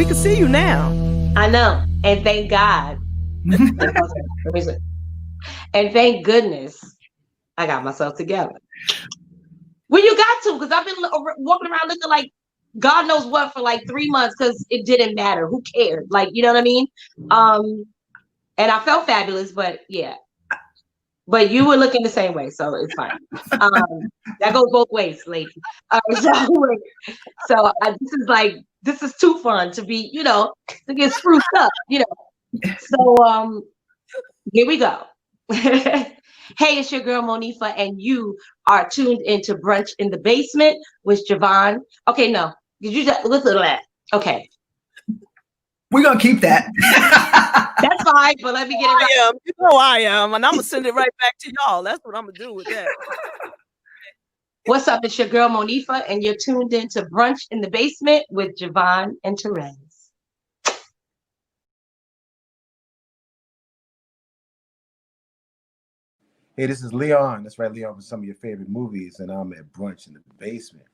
We can see you now. I know. And thank God. And thank goodness I got myself together. Well, you got to, because I've been walking around looking like God knows what for like 3 months because it didn't matter. Who cared? Like, you know what I mean? And I felt fabulous, but yeah. But you were looking the same way, so it's fine. That goes both ways, lady. So this is too fun to be, to get spruced up, So here we go. Hey, it's your girl Monifa, and you are tuned into Brunch in the Basement with JaVonne. Okay, no, did you just listen to that? Okay, we're gonna keep that. That's fine, but let me get it right. You know I am, and I'm gonna send it right back to y'all. That's what I'm gonna do with that. What's up? It's your girl Monifa, and you're tuned into Brunch in the Basement with JaVonne and Terez. Hey, this is Leon. That's right, Leon, from some of your favorite movies, and I'm at Brunch in the Basement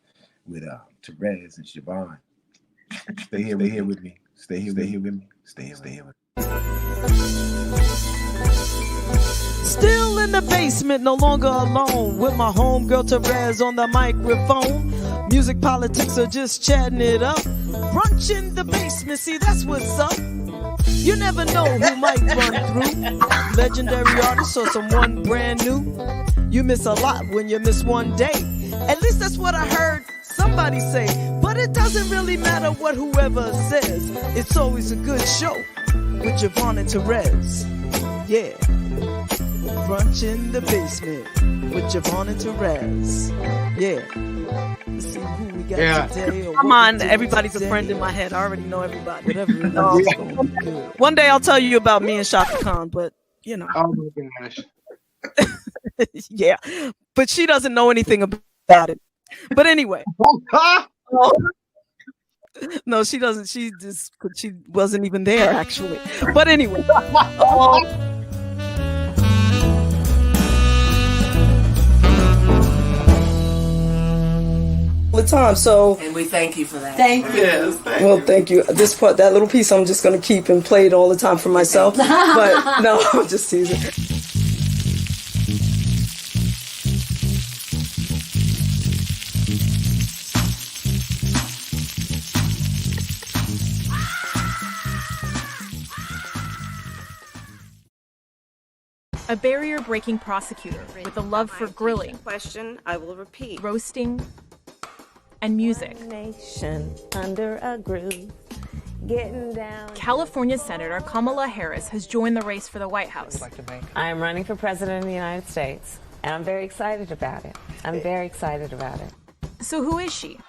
with Terez and JaVonne. Stay here with me. Stay here with me. Stay here with me. Still in the basement, no longer alone, with my homegirl Terez on the microphone. Music, politics, or just chatting it up. Brunch in the basement, see, that's what's up. You never know who might run through. Legendary artist or someone brand new. You miss a lot when you miss one day. At least that's what I heard somebody say. But it doesn't really matter what whoever says. It's always a good show with JaVonne and Terez. Yeah. Brunch in the Basement with JaVonne and Terez. Yeah. Let's see who we got today. Come on, everybody's a friend in my head. I already know everybody. Whatever it is, it's gonna be good. One day I'll tell you about me and Shaka Khan, but Oh my gosh. yeah. But she doesn't know anything about it. But anyway. No, she doesn't. She wasn't even there actually. But anyway. The time, and we thank you for that. Thank you. Yes, well, thank you. This part, that little piece, I'm just gonna keep and play it all the time for myself. But no, I'm just teasing. A barrier-breaking prosecutor with a love for grilling, question, I will repeat, roasting, and music. Nation under a groove, getting down. California Senator Kamala Harris has joined the race for the White House. I am running for president of the United States, and I'm very excited about it. So who is she?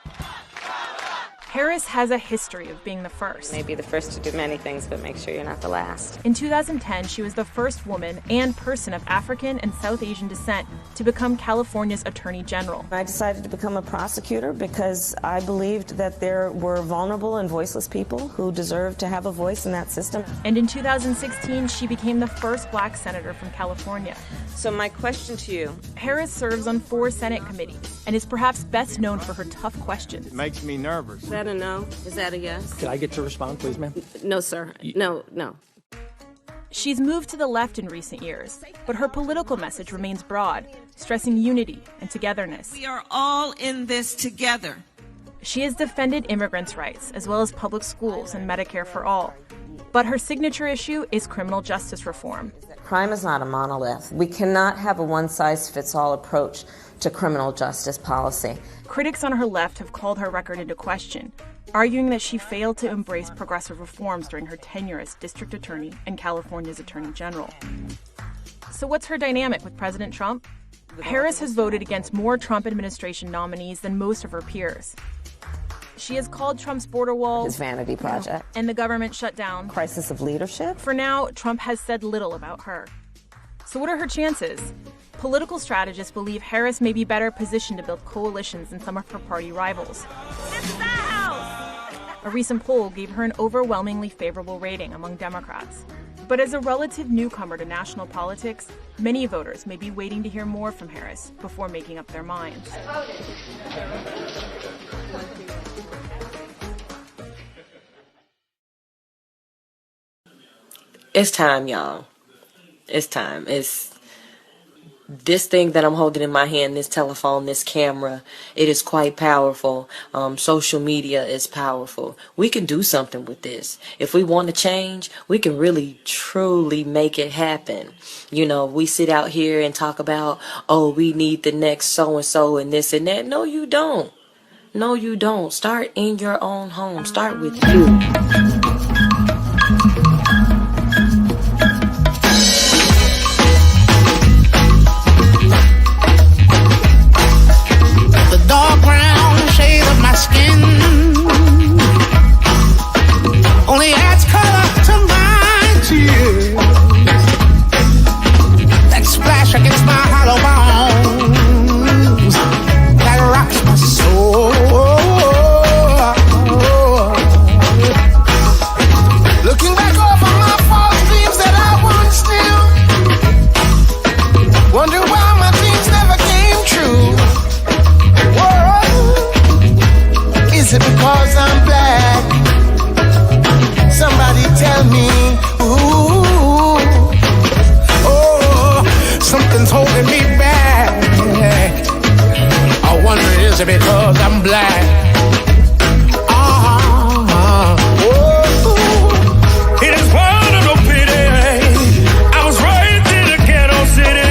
Harris has a history of being the first. Maybe the first to do many things, but make sure you're not the last. In 2010, she was the first woman and person of African and South Asian descent to become California's Attorney General. I decided to become a prosecutor because I believed that there were vulnerable and voiceless people who deserved to have a voice in that system. And in 2016, she became the first black senator from California. So my question to you. Harris serves on 4 Senate committees and is perhaps best known for her tough questions. It makes me nervous. Is that a no? Is that a yes? Could I get to respond, please, ma'am? No, sir. No. She's moved to the left in recent years, but her political message remains broad, stressing unity and togetherness. We are all in this together. She has defended immigrants' rights, as well as public schools and Medicare for all. But her signature issue is criminal justice reform. Crime is not a monolith. We cannot have a one-size-fits-all approach to criminal justice policy. Critics on her left have called her record into question, arguing that she failed to embrace progressive reforms during her tenure as district attorney and California's attorney general. So what's her dynamic with President Trump? Harris has voted against more Trump administration nominees than most of her peers. She has called Trump's border wall his vanity project and the government shutdown crisis of leadership. For now, Trump has said little about her. So what are her chances? Political strategists believe Harris may be better positioned to build coalitions than some of her party rivals. This is our house. A recent poll gave her an overwhelmingly favorable rating among Democrats. But as a relative newcomer to national politics, many voters may be waiting to hear more from Harris before making up their minds. It's time, y'all. It's time. It's this thing that I'm holding in my hand, this telephone, this camera. It is quite powerful. Social media is powerful. We can do something with this. If we want to change, we can really, truly make it happen. You know, we sit out here and talk about, oh, we need the next so-and-so and this and that. No, you don't. No, you don't. Start in your own home. Start with you. Dark brown shade of my skin only adds color to my tears. That splash against my hollow bones that rocks my soul. Looking back over my false dreams that I once knew, wondering why my dreams never came true. Is it because I'm black? Somebody tell me. Ooh, oh, something's holding me back. I wonder, is it because I'm black? It is one of no pity. I was raised in a ghetto city.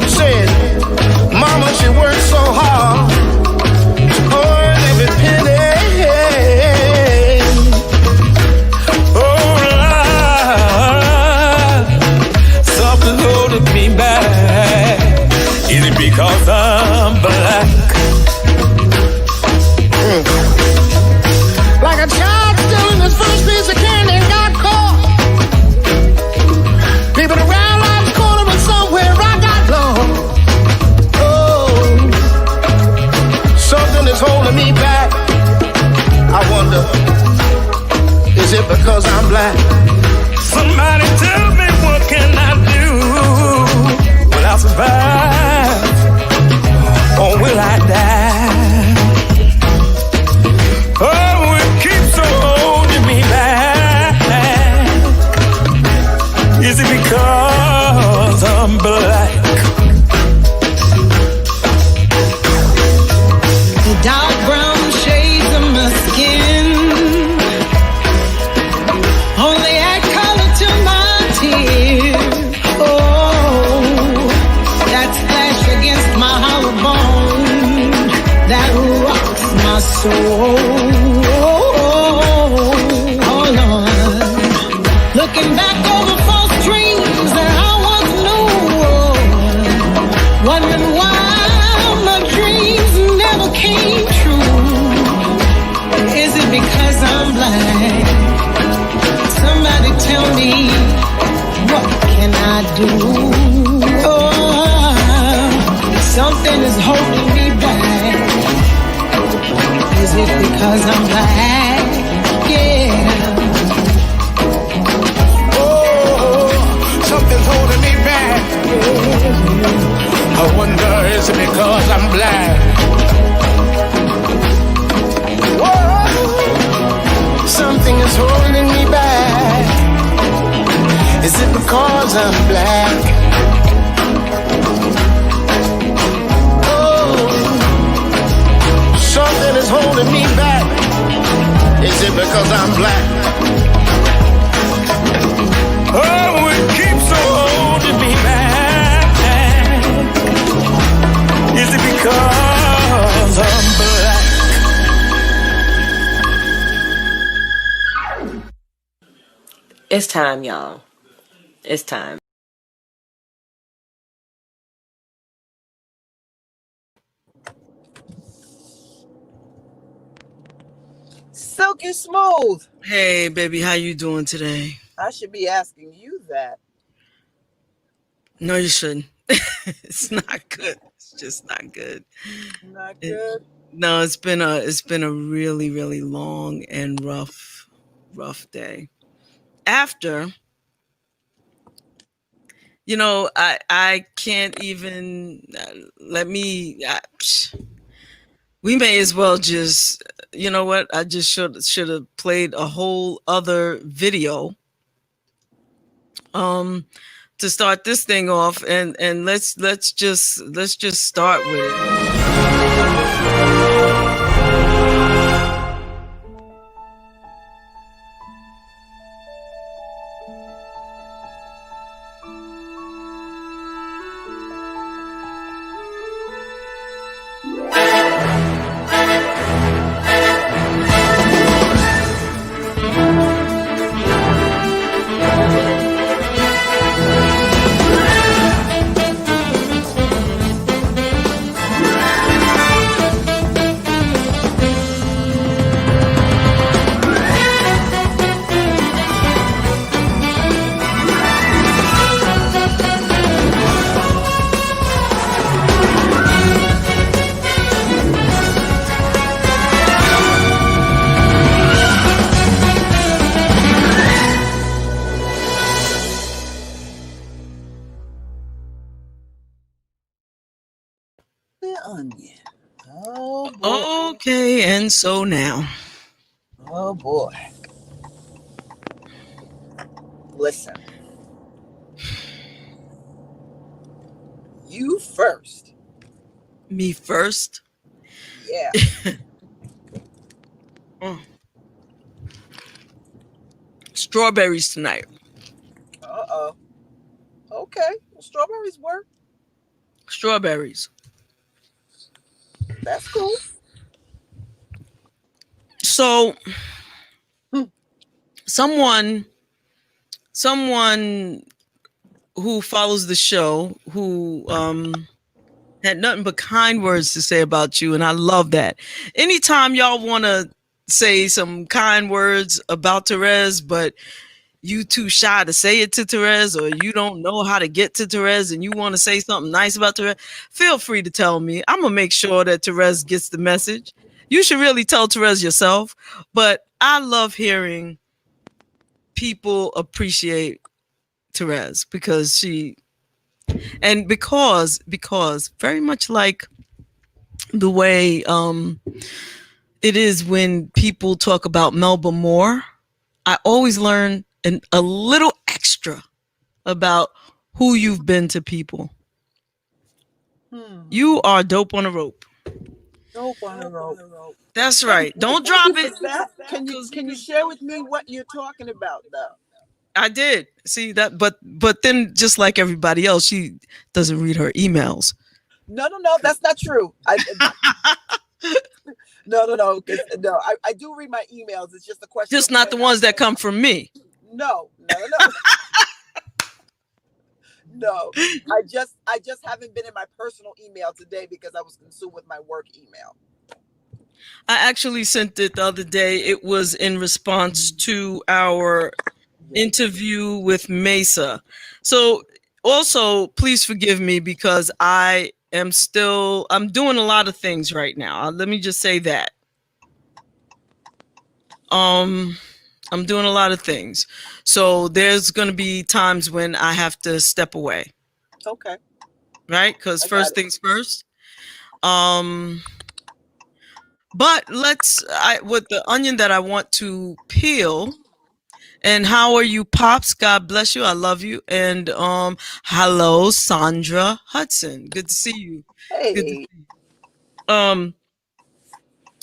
Said, Mama, she worked so hard to earn every penny. Oh, Lord, something holding me back. Is it because I'm black? Like a child stealing his first piece of candy and got caught. People around life's corner, but somewhere I got lost. Oh, something is holding me back. I wonder, is it because I'm black? Somebody tell me, what can I do? Will I survive? Or will I die? Oh, it keeps holding me back. Is it because I'm black? The dark brown shades of my skin only add color to my tears. Oh, that splash against my hollow bone that rocks my soul. Oh Lord, looking back over false dreams that I once knew, wondering why my dreams never came true. Is it because I'm black? Somebody tell me, what can I do? Oh, something is holding me back. Is it because I'm black? Yeah. Oh, something's holding me back. I wonder, is it because I'm black? Whoa, something is holding me back. Is it because I'm black? Something is holding me back. Is it because I'm black? Oh, it keeps holding me back. Is it because I'm black? It's time, y'all. It's time. Silky smooth. Hey, baby, how you doing today? I should be asking you that. No, you shouldn't. It's not good. It's just not good. Not good. No, it's been a really, really long and rough day. After, you know, I can't even let me. We may as well just, you know what? I just should have played a whole other video to start this thing off, and let's just start with it. Onion. Oh boy. Okay, and so now. Oh boy. Listen. You first. Me first? Yeah. Strawberries tonight. Uh-oh. Okay. Well, strawberries work. Strawberries. That's cool. So someone who follows the show, who had nothing but kind words to say about you, and I love that. Anytime y'all want to say some kind words about Terez, but you too shy to say it to Terez, or you don't know how to get to Terez and you want to say something nice about Terez, feel free to tell me. I'm gonna make sure that Terez gets the message. You should really tell Terez yourself, but I love hearing people appreciate Terez because very much like the way it is when people talk about Melba Moore, I always learn a little extra about who you've been to people. You are dope on a rope. Dope on a rope. That's right. Don't drop it. Can you share with me what you're talking about, though? I did see that, but then just like everybody else, she doesn't read her emails. No, that's not true. No. I do read my emails. It's just a question. Just not the ones that come from me. No. No. I just haven't been in my personal email today because I was consumed with my work email. I actually sent it the other day. It was in response to our interview with Mesa. So also, please forgive me because I'm doing a lot of things right now. Let me just say that. I'm doing a lot of things. So there's going to be times when I have to step away. Okay. Right? Because first things first. But with the onion that I want to peel. And how are you, Pops? God bless you. I love you. And hello, Sandra Hudson. Good to see you. Hey. Good to see you.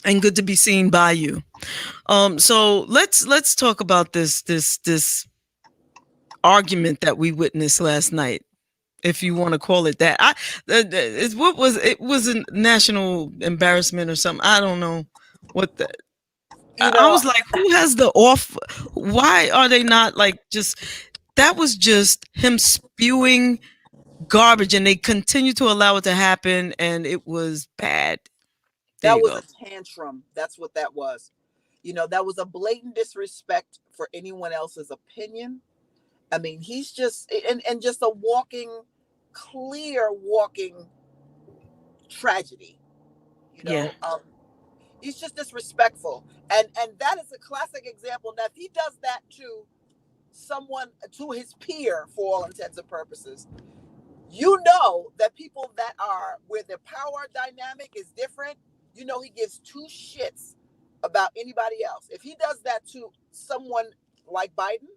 And good to be seen by you. So let's talk about this argument that we witnessed last night, if you want to call it that. It was a national embarrassment or something. I don't know what the. I was like, who has the off? Why are they not like just? That was just him spewing garbage, and they continue to allow it to happen, and it was bad. That was a tantrum. That's what that was. That was a blatant disrespect for anyone else's opinion. I mean, he's just and just a clear walking tragedy. He's just disrespectful. And that is a classic example. Now, if he does that to someone, to his peer, for all intents and purposes, that people that are where their power dynamic is different, you know he gives two shits about anybody else. If he does that to someone like Biden,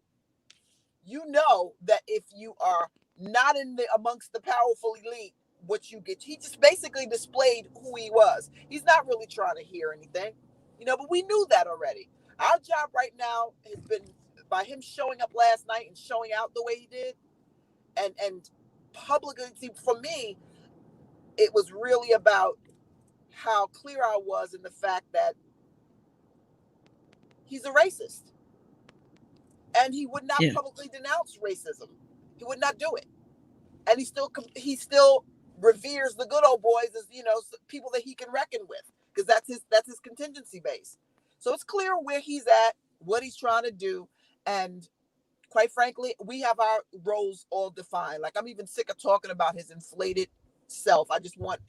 you know that if you are not amongst the powerful elite, what you get, he just basically displayed who he was. He's not really trying to hear anything, you know, but we knew that already. Our job right now has been by him showing up last night and showing out the way he did, and publicly, for me, it was really about how clear I was in the fact that he's a racist. And he would not publicly denounce racism. He would not do it. And he still reveres the good old boys as, you know, people that he can reckon with, because that's his contingency base. So it's clear where he's at, what he's trying to do, and quite frankly, we have our roles all defined. Like, I'm even sick of talking about his inflated self. I just want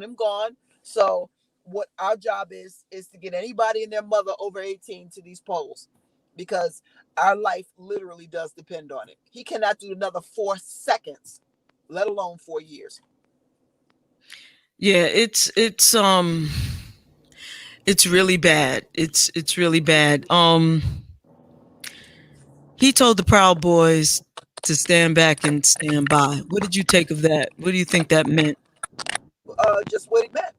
him gone. So what our job is to get anybody and their mother over 18 to these polls, because our life literally does depend on it. He cannot do another 4 seconds, let alone 4 years. Yeah, it's really bad. It's really bad. He told the Proud Boys to stand back and stand by. What did you take of that? What do you think that meant? Just what it meant.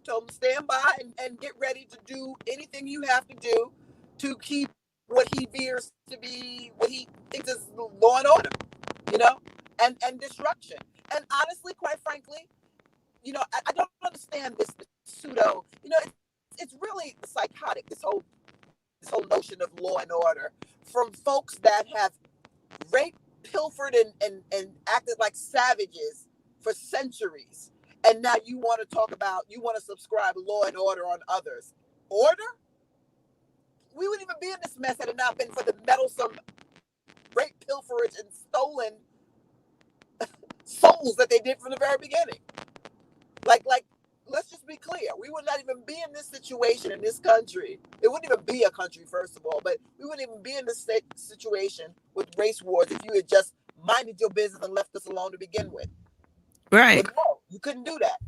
Told him to stand by and get ready to do anything you have to do to keep what he veers to be, what he thinks is law and order, you know, and destruction. And honestly, quite frankly, you know, I don't understand this pseudo, you know, it's really psychotic, this whole notion of law and order from folks that have raped, pilfered, and acted like savages for centuries. And now you want to subscribe law and order on others. Order? We wouldn't even be in this mess had it not been for the meddlesome rape, pilferage, and stolen souls that they did from the very beginning. Like, let's just be clear. We would not even be in this situation in this country. It wouldn't even be a country, first of all, but we wouldn't even be in this situation with race wars if you had just minded your business and left us alone to begin with. Right. But no, you couldn't do that.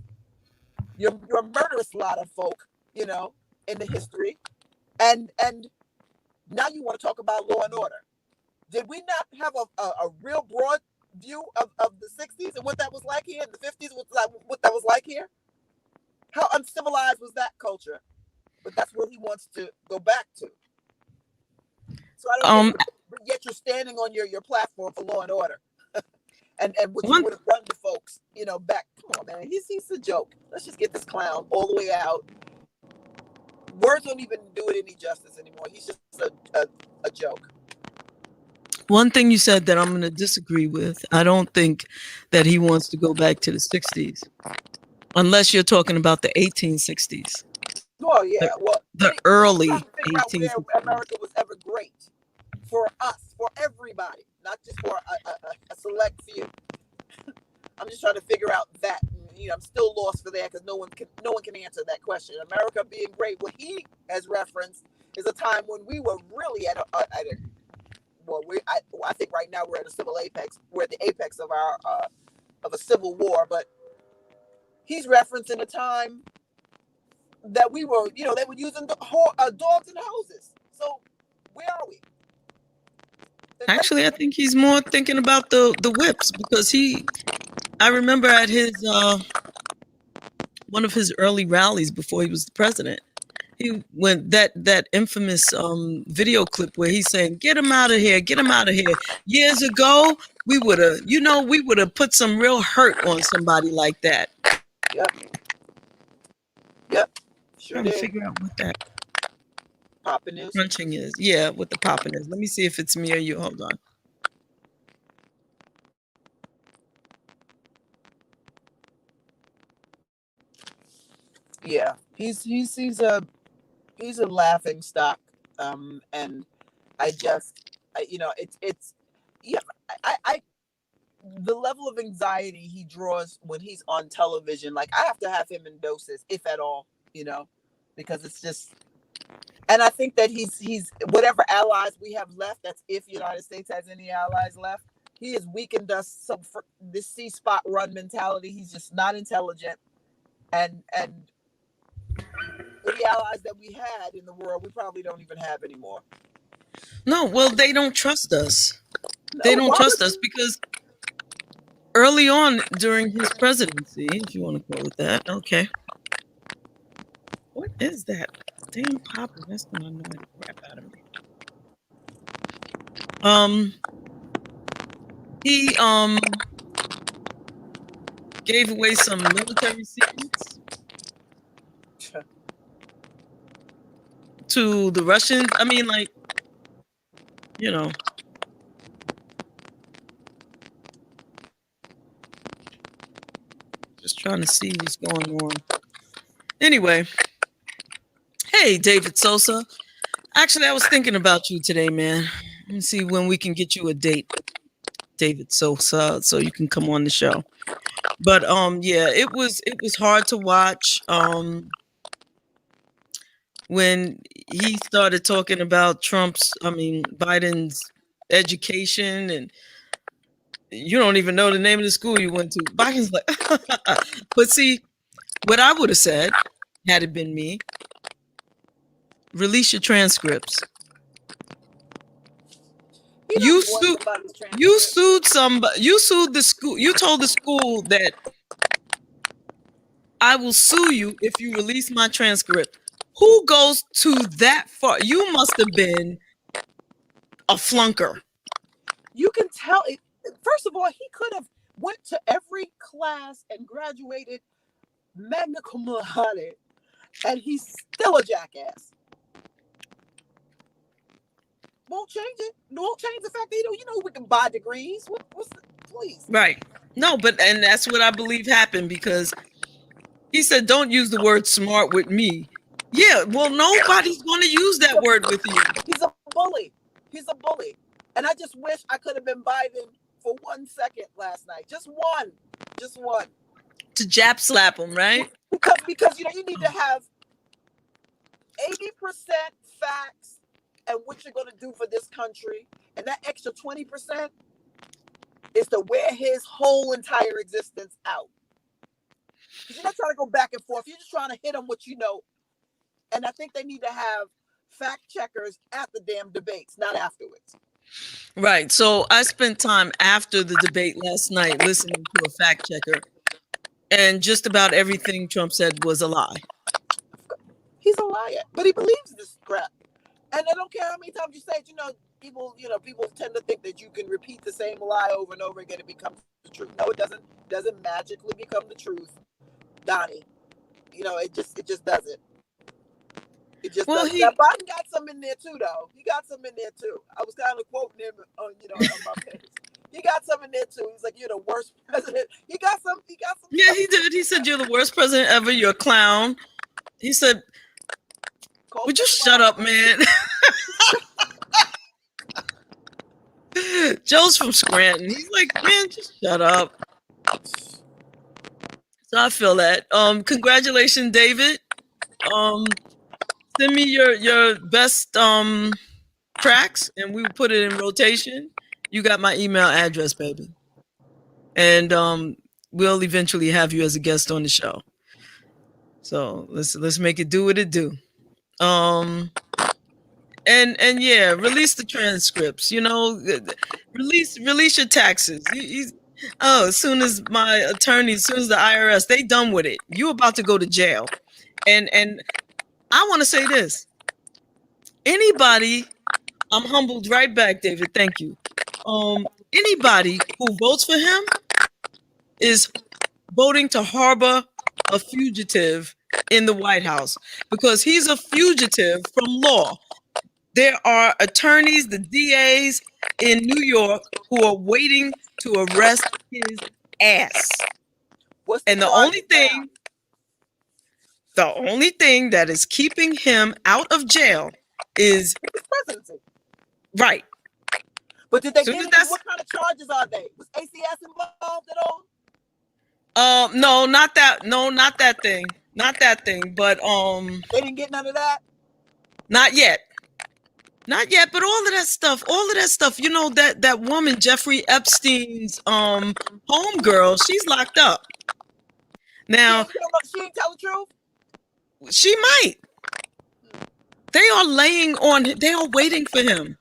You're a murderous lot of folk, you know, in the history. And now you want to talk about law and order. Did we not have a real broad view of the 60s and what that was like here, in the 50s, what that was like here? How uncivilized was that culture? But that's where he wants to go back to. So I don't think, but yet you're standing on your platform for law and order. and what you would have done to folks, you know, back. Come on, man. He's a joke. Let's just get this clown all the way out. Words don't even do it any justice anymore. He's just a joke. One thing you said that I'm going to disagree with, I don't think that he wants to go back to the 60s. Unless you're talking about the 1860s. Oh, yeah. The early 1860s. America was ever great for us, for everybody, not just for a select few. I'm just trying to figure out that. You know, I'm still lost for that because no one can answer that question. America being great, what he has referenced is a time when we were really at I think right now we're at a civil apex. We're at the apex of our of a civil war, but he's referencing a time that we were, you know, they were using dogs and hoses. So where are we? Actually, I think he's more thinking about the whips, because I remember at his one of his early rallies before he was the president, he went that infamous video clip where he's saying, "Get him out of here, get him out of here." Years ago, we would have put some real hurt on somebody like that. Yep. Sure Trying did. to figure out what that popping is. Crunching is. Yeah, what the popping is. Let me see if it's me or you. Hold on. Yeah, he's a laughing stock, and I the level of anxiety he draws when he's on television, like I have to have him in doses, if at all, you know, because it's just, and I think that he's whatever allies we have left, that's if the United States has any allies left, he has weakened us for this C-spot run mentality. He's just not intelligent, and the allies that we had in the world, we probably don't even have anymore. No, well, they don't trust us. No, They don't why trust would us because early on during his presidency, if you want to call it that, okay. What is that? Damn popper, that's gonna annoy the crap out of me. He gave away some military secrets to the Russians. I mean, like, you know. Just trying to see what's going on. Anyway, hey, David Sosa. Actually, I was thinking about you today, man. Let me see when we can get you a date, David Sosa, so you can come on the show. But yeah, it was hard to watch when he started talking about Biden's education, and you don't even know the name of the school you went to. Biden's like, but see, what I would have said had it been me, release your transcripts. You sued somebody. You sued the school. You told the school that I will sue you if you release my transcript. Who goes to that far? You must have been a flunker. You can tell it. First of all, he could have went to every class and graduated magna cum laude, and he's still a jackass. Won't change it. Won't change the fact that we can buy degrees. Please. Right. No, and that's what I believe happened, because he said, "Don't use the word smart with me." Yeah, well, nobody's going to use that word with you. He's a bully. He's a bully. And I just wish I could have been Biden for 1 second last night. Just one. To jab slap him, right? Because you need to have 80% facts and what you're going to do for this country. And that extra 20% is to wear his whole entire existence out. Because you're not trying to go back and forth. You're just trying to hit him what you know. And I think they need to have fact checkers at the damn debates, not afterwards. Right. So I spent time after the debate last night listening to a fact checker, and just about everything Trump said was a lie. He's a liar, but he believes this crap. And I don't care how many times you say it, people tend to think that you can repeat the same lie over and over again. It becomes the truth. No, it doesn't magically become the truth, Donnie. It just doesn't. It just doesn't. Biden got some in there too, though. He got some in there too. I was kind of quoting him on my page. He got some in there too. He's like, "You're the worst president." He got some. Yeah, he did. He said, "You're the worst president ever. You're a clown." He said, "Would you shut up, man?" Joe's from Scranton. He's like, "Man, just shut up." So I feel that. Congratulations, David. Send me your best tracks, and we will put it in rotation. You got my email address, baby, and we'll eventually have you as a guest on the show. So let's make it do what it do. And yeah, release the transcripts. Release your taxes. As soon as my attorney, as soon as the IRS, they done with it, you about to go to jail, and I want to say this. Anybody, I'm humbled right back, David. Thank you. Anybody who votes for him is voting to harbor a fugitive in the White House, because he's a fugitive from law. There are attorneys, the DAs in New York, who are waiting to arrest his ass. And the only thing that is keeping him out of jail is his presidency. Right. But did they get him? What kind of charges are they? Was ACS involved at all? No, not that. No, not that thing. Not that thing. But they didn't get none of that. Not yet. Not yet. But all of that stuff. That woman, Jeffrey Epstein's homegirl, she's locked up. Now she ain't tell the truth. She might. They are laying on him. They are waiting for him.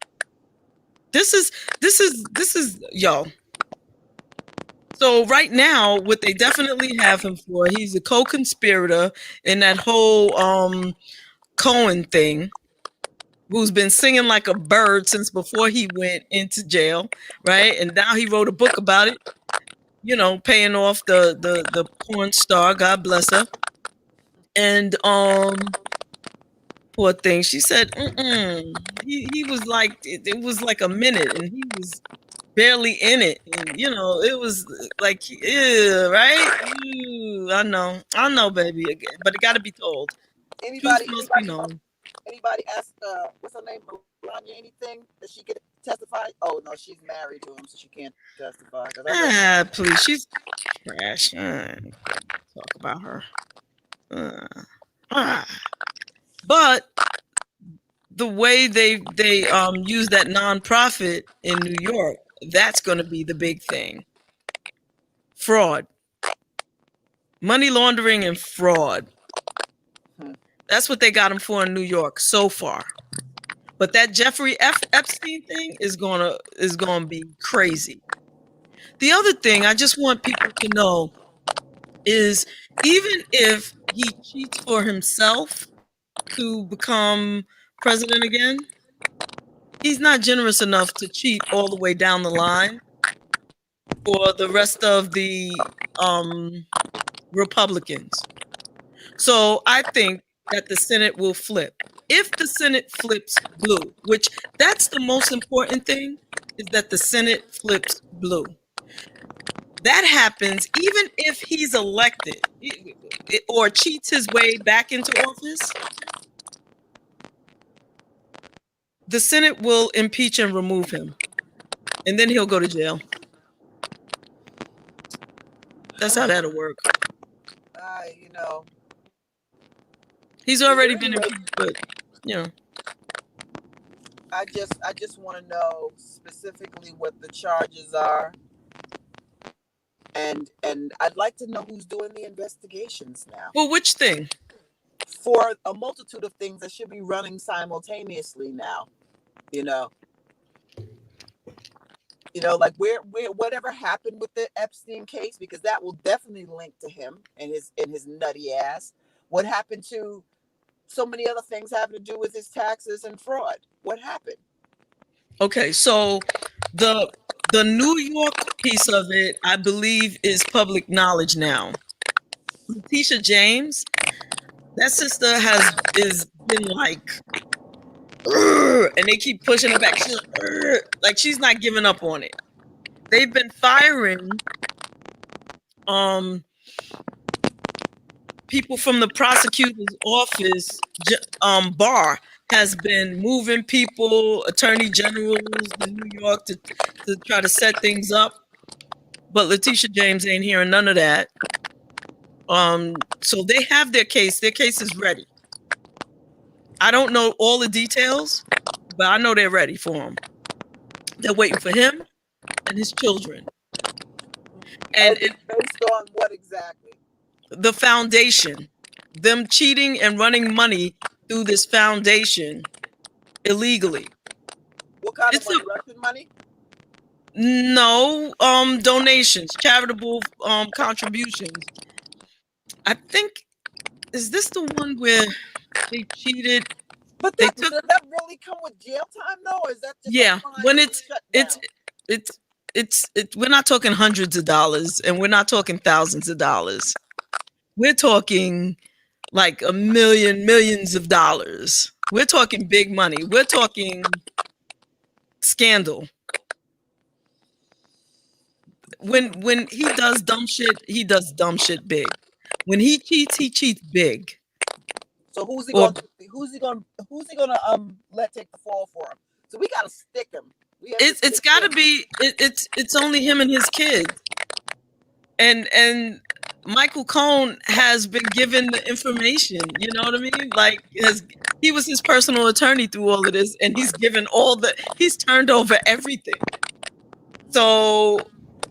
This is yo. So right now, what they definitely have him for, he's a co-conspirator in that whole Cohen thing, who's been singing like a bird since before he went into jail, right? And now he wrote a book about it, you know, paying off the porn star, God bless her. And poor thing, she said, he was like, it was like a minute, and he was barely in it, and you know, it was like, ew, right? Ew, I know, baby, but it got to be told. Anybody Truth must be known. Anybody ask what's her name, Melania, anything that she could testify? Oh no, she's married to him, so she can't testify. Please, she's trash. Talk about her. But the way they use that nonprofit in New York, that's going to be the big thing. Fraud, money laundering, and fraud. That's what they got him for in New York so far. But that Jeffrey Epstein thing is gonna be crazy. The other thing I just want people to know is, even if he cheats for himself to become president again, he's not generous enough to cheat all the way down the line for the rest of the Republicans. So I think that the Senate will flip. If the Senate flips blue, which that's the most important thing, is that the Senate flips blue. That happens even if he's elected or cheats his way back into office. The Senate will impeach and remove him, and then he'll go to jail. That's how that'll work. You know, he's already been impeached, but you know. I just want to know specifically what the charges are, and I'd like to know who's doing the investigations now. Well, which thing? For a multitude of things that should be running simultaneously now, you know, like where whatever happened with the Epstein case, because that will definitely link to him and his nutty ass. What happened to so many other things having to do with his taxes and fraud? What happened? Okay, so the New York piece of it, I believe, is public knowledge now. Letitia James, that sister is been like, and they keep pushing her back. She's like she's not giving up on it. They've been firing people from the prosecutor's office. Barr has been moving people, attorney generals in New York, to try to set things up. But Letitia James ain't hearing none of that. So they have their case. Their case is ready. I don't know all the details, but I know they're ready for him. They're waiting for him and his children. And it's based on what exactly? The foundation. Them cheating and running money through this foundation illegally. What kind of money? Russian money? No, donations, charitable contributions. I think, is this the one where they cheated? But does that really come with jail time though? Or is that just when it's we're not talking hundreds of dollars, and we're not talking thousands of dollars. We're talking like millions of dollars. We're talking big money. We're talking scandal. When he does dumb shit, he does dumb shit big. When he cheats big. So who's he gonna let take the fall for him? So we gotta stick him. It's gotta be it's only him and his kid. And Michael Cohen has been given the information, you know what I mean? Like he was his personal attorney through all of this, and he's given he's turned over everything. So,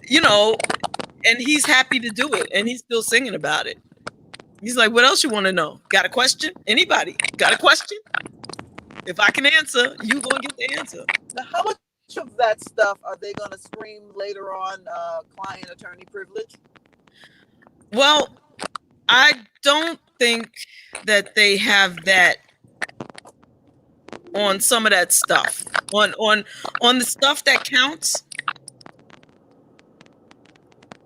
you know, and he's happy to do it, and he's still singing about it. He's like, what else you want to know? Got a question? Anybody got a question? If I can answer, you gonna get the answer. Now, how much of that stuff are they going to scream later on? Client-attorney privilege. Well, I don't think that they have that on some of that stuff. On the stuff that counts,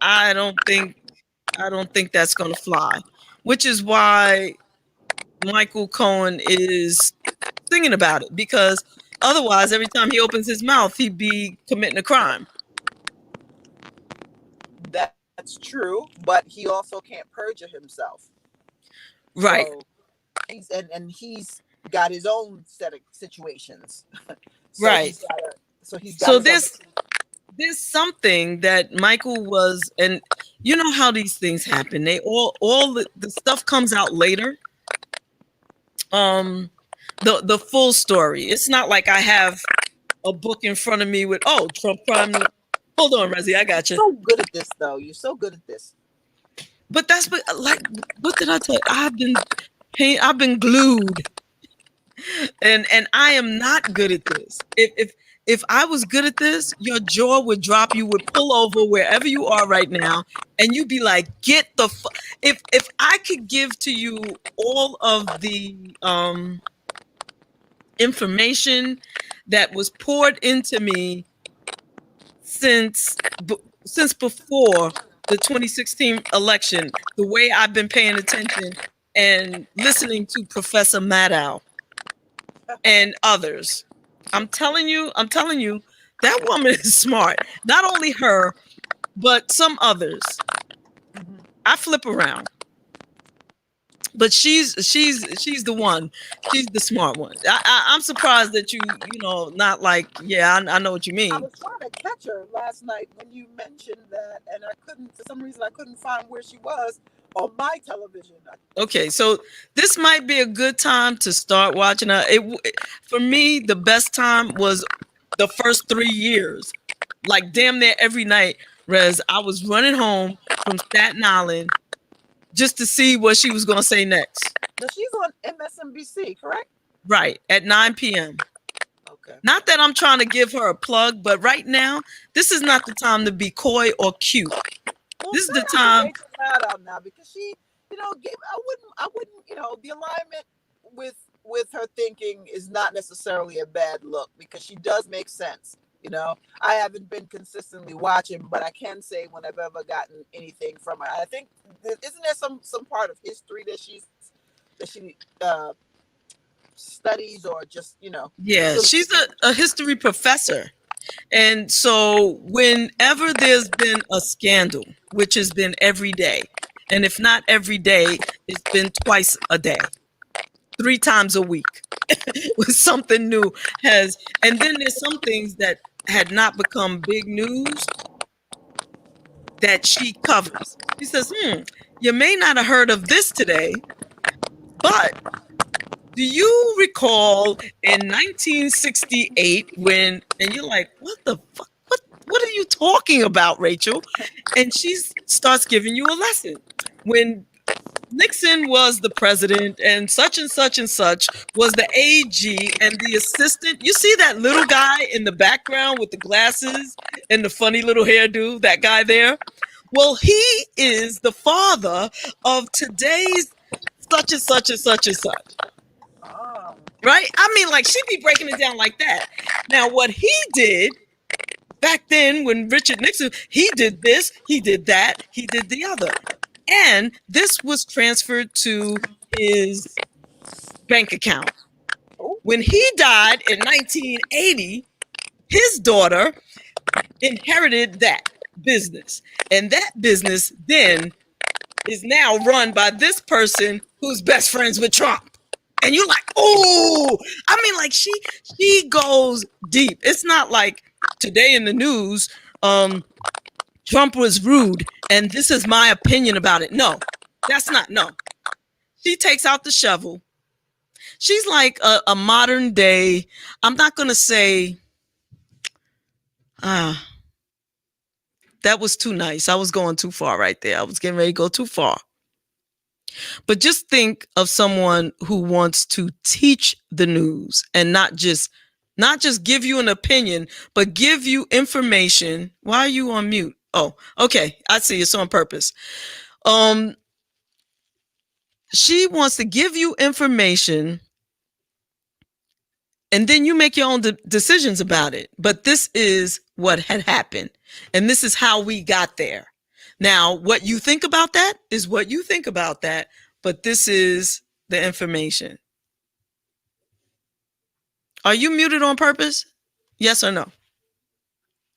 I don't think that's gonna fly. Which is why Michael Cohen is thinking about it, because otherwise, every time he opens his mouth, he'd be committing a crime. That's true, but he also can't perjure himself. Right. So he's got his own set of situations. Right. So there's something that Michael was, and you know how these things happen. They all the stuff comes out later. The full story. It's not like I have a book in front of me with Trump crime. Hold on, Rezzy, I got you. You're so good at this, though. You're so good at this. But that's what did I tell you? I've been glued, and I am not good at this. If I was good at this, your jaw would drop. You would pull over wherever you are right now, and you'd be like, "Get the If I could give to you all of the information that was poured into me since before the 2016 election, the way I've been paying attention and listening to Professor Maddow and others. I'm telling you, that woman is smart. Not only her, but some others. I flip around. But she's the one. She's the smart one. I'm surprised that you not like, yeah, I know what you mean. I was trying to catch her last night when you mentioned that, and I couldn't, for some reason, I couldn't find where she was on my television. Okay, so this might be a good time to start watching her. For me, the best time was the first 3 years. Like damn near every night, Rez, I was running home from Staten Island just to see what she was going to say next. Now, she's on MSNBC, correct? Right, at 9 p.m. Okay. Not that I'm trying to give her a plug, but right now, this is not the time to be coy or cute. Well, this is the time. Out now because she, I wouldn't, the alignment with her thinking is not necessarily a bad look because she does make sense. I haven't been consistently watching, but I can say when I've ever gotten anything from her. I think isn't there some part of history that she studies or just Yeah, she's a history professor, and so whenever there's been a scandal, which has been every day, and if not every day, it's been twice a day, 3 times a week, with something new and then there's some things that had not become big news that she covers. She says, you may not have heard of this today, but do you recall in 1968 when, and you're like, what the fuck? What are you talking about, Rachel? And she starts giving you a lesson. When Nixon was the president and such was the AG and the assistant. You see that little guy in the background with the glasses and the funny little hairdo, that guy there? Well, he is the father of today's such and such. Right? I mean, like, she'd be breaking it down like that. Now, what he did back then when Richard Nixon, he did this, he did that, he did the other. And this was transferred to his bank account. When he died in 1980, his daughter inherited that business. And that business then is now run by this person who's best friends with Trump. And you're like, oh, I mean, like she goes deep. It's not like today in the news, Trump was rude, and this is my opinion about it. No, that's not. No, she takes out the shovel. She's like a modern day. I'm not going to say, that was too nice. I was going too far right there. I was getting ready to go too far. But just think of someone who wants to teach the news and not just give you an opinion, but give you information. Why are you on mute? Oh, okay. I see. It's on purpose. She wants to give you information and then you make your own decisions about it. But this is what had happened. And this is how we got there. Now, what you think about that is what you think about that. But this is the information. Are you muted on purpose? Yes or no?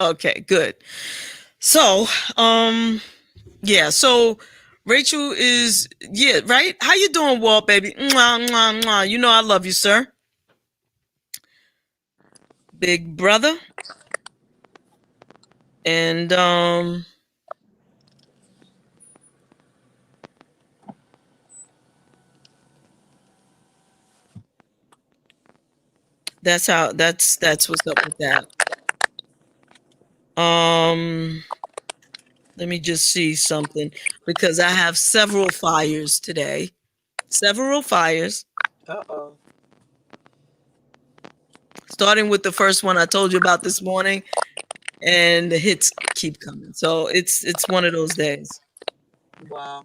Okay, good. So, yeah, so Rachel is, yeah, right? How you doing, Walt, baby? Mwah, mwah, mwah. You know I love you, sir. Big brother. And, that's what's up with that. Let me just see something because I have several fires today. Several fires. Uh-oh. Starting with the first one I told you about this morning, and the hits keep coming. So it's one of those days. Wow.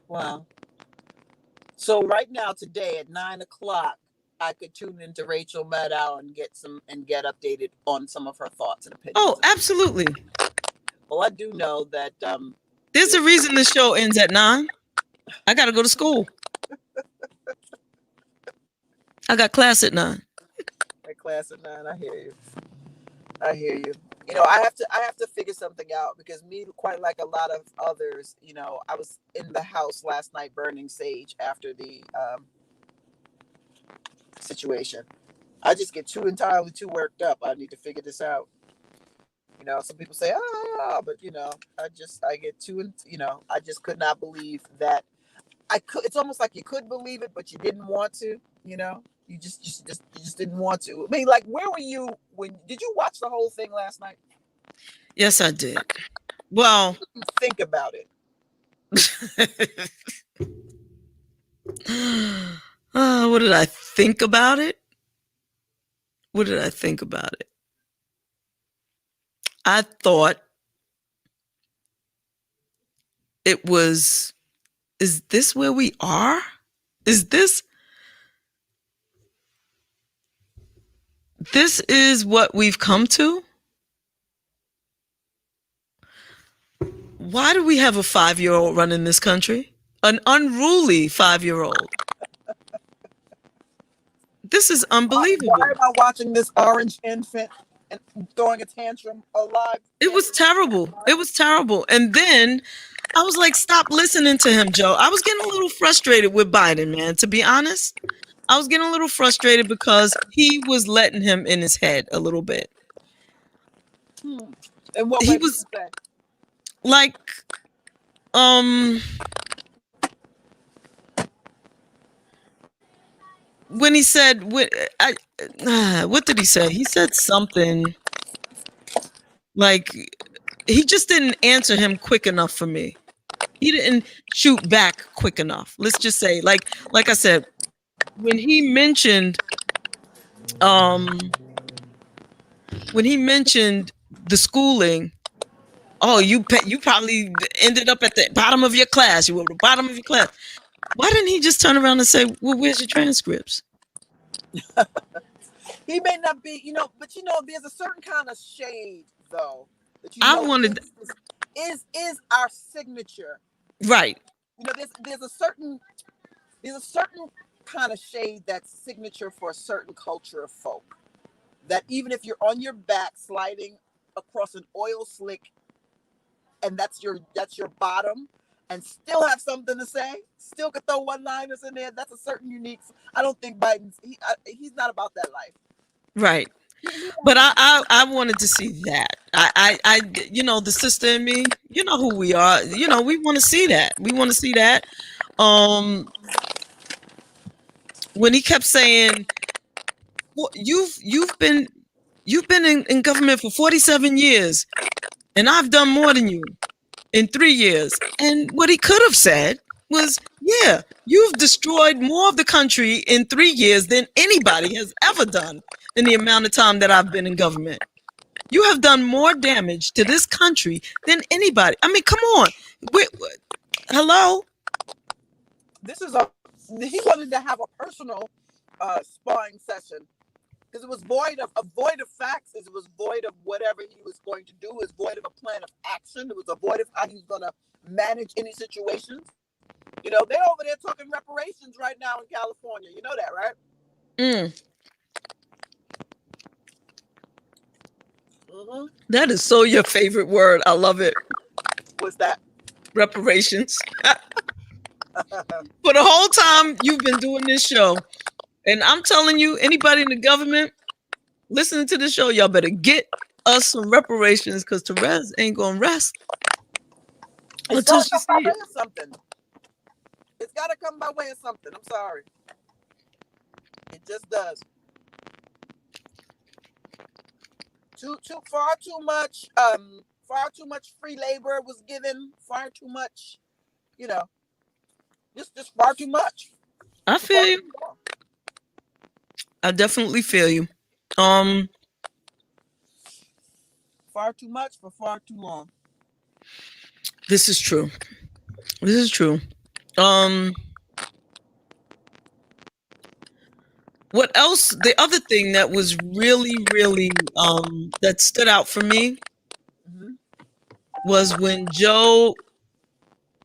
Wow. So right now, today at 9:00, I could tune into Rachel Maddow and get updated on some of her thoughts and opinions. Oh, absolutely. Well, I do know that there's a reason the show ends at 9. I got to go to school. I got class at 9. At class at 9, I hear you. I hear you. You know, I have to figure something out because me, quite like a lot of others, you know, I was in the house last night burning sage after the situation. I just get entirely too worked up. I need to figure this out. You know, some people say, but you know, I get too, you know, I just could not believe that it's almost like you could believe it, but you didn't want to, you know, you just didn't want to. I mean, like, where were you did you watch the whole thing last night? Yes, I did. Well, think about it. What did I think about it? What did I think about it? I thought it was, is this where we are? Is this is what we've come to? Why do we have a 5-year-old running this country? An unruly 5-year-old. This is unbelievable. Why am I watching this orange infant and throwing a tantrum alive? It was terrible. It was terrible. And then I was like, stop listening to him, Joe. I was getting a little frustrated with Biden, man. To be honest, I was getting a little frustrated because he was letting him in his head a little bit. And what he was like, when he said, what did he say? He said something like, he just didn't answer him quick enough for me. He didn't shoot back quick enough. Let's just say, like I said, when he mentioned the schooling, oh, you probably ended up at the bottom of your class. You were at the bottom of your class. Why didn't he just turn around and say, well, where's your transcripts? He may not be, you know, but you know, there's a certain kind of shade, though. That I wanted is our signature, right? You know, there's a certain kind of shade that's signature for a certain culture of folk. That even if you're on your back sliding across an oil slick, and that's your bottom, and still have something to say, still could throw one-liners in there. That's a certain unique. I don't think he's not about that life. Right. But I wanted to see that. I you know, the sister in me, you know who we are. You know, we want to see that. We want to see that. When he kept saying, well, you've been in government for 47 years, and I've done more than you in 3 years. And what he could have said was, yeah, you've destroyed more of the country in 3 years than anybody has ever done in the amount of time that I've been in government. You have done more damage to this country than anybody. I mean, come on. Hello? He wanted to have a personal sparring session because it was void of facts. It was void of whatever he was going to do. It was void of a plan of action. It was a void of how he was going to manage any situations. You know, they're over there talking reparations right now in California. You know that, right? Mm-hmm. That is so your favorite word. I love it. What's that? Reparations. For the whole time you've been doing this show, and I'm telling you, anybody in the government listening to this show, y'all better get us some reparations because Terez ain't gonna rest until she sees it. It's got to come by way of something. I'm sorry. It just does. Far too much free labor was given. Far too much, you know, just far too much. I feel you. I definitely feel you. Far too much for far too long. This is true. This is true. What else? The other thing that was really, really that stood out for me was when Joe